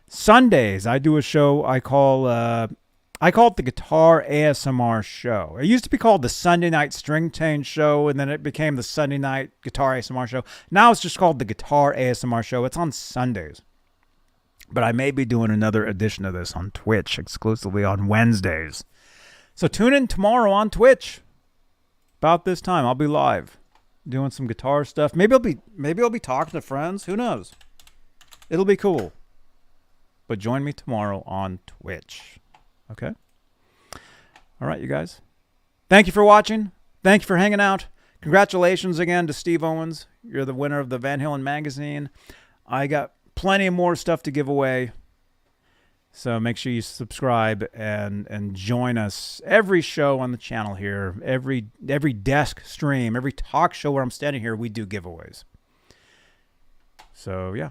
Sundays, I do a show I call it the Guitar ASMR Show. It used to be called the Sunday Night String Change Show, and then it became the Sunday Night Guitar ASMR Show. Now it's just called the Guitar ASMR Show. It's on Sundays. But I may be doing another edition of this on Twitch, exclusively on Wednesdays. So tune in tomorrow on Twitch. About this time, I'll be live doing some guitar stuff. Maybe I'll be talking to friends. Who knows? It'll be cool. But join me tomorrow on Twitch. Okay? All right, you guys. Thank you for watching. Thank you for hanging out. Congratulations again to Steve Owens. You're the winner of the Van Halen magazine. I got plenty of more stuff to give away. So make sure you subscribe and join us every show on the channel here. Every desk stream, every talk show where I'm standing here, we do giveaways. So, yeah.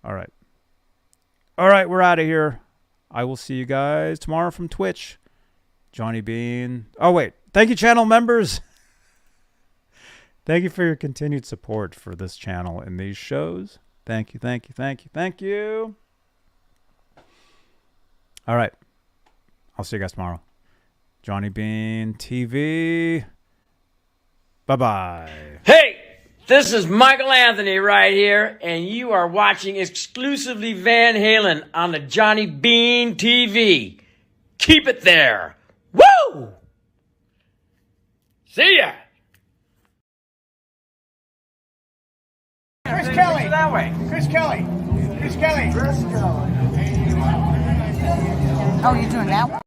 All right. All right, we're out of here. I will see you guys tomorrow from Twitch. Johnny Beane. Oh, wait. Thank you, channel members. Thank you for your continued support for this channel and these shows. Thank you, thank you, thank you, thank you. All right. I'll see you guys tomorrow. Johnny Beane TV. Bye-bye. Hey, this is Michael Anthony right here, and you are watching exclusively Van Halen on the Johnny Beane TV. Keep it there. Woo! See ya! Chris Kelly. That way. Chris Kelly. Chris Kelly. Oh, you're doing that one?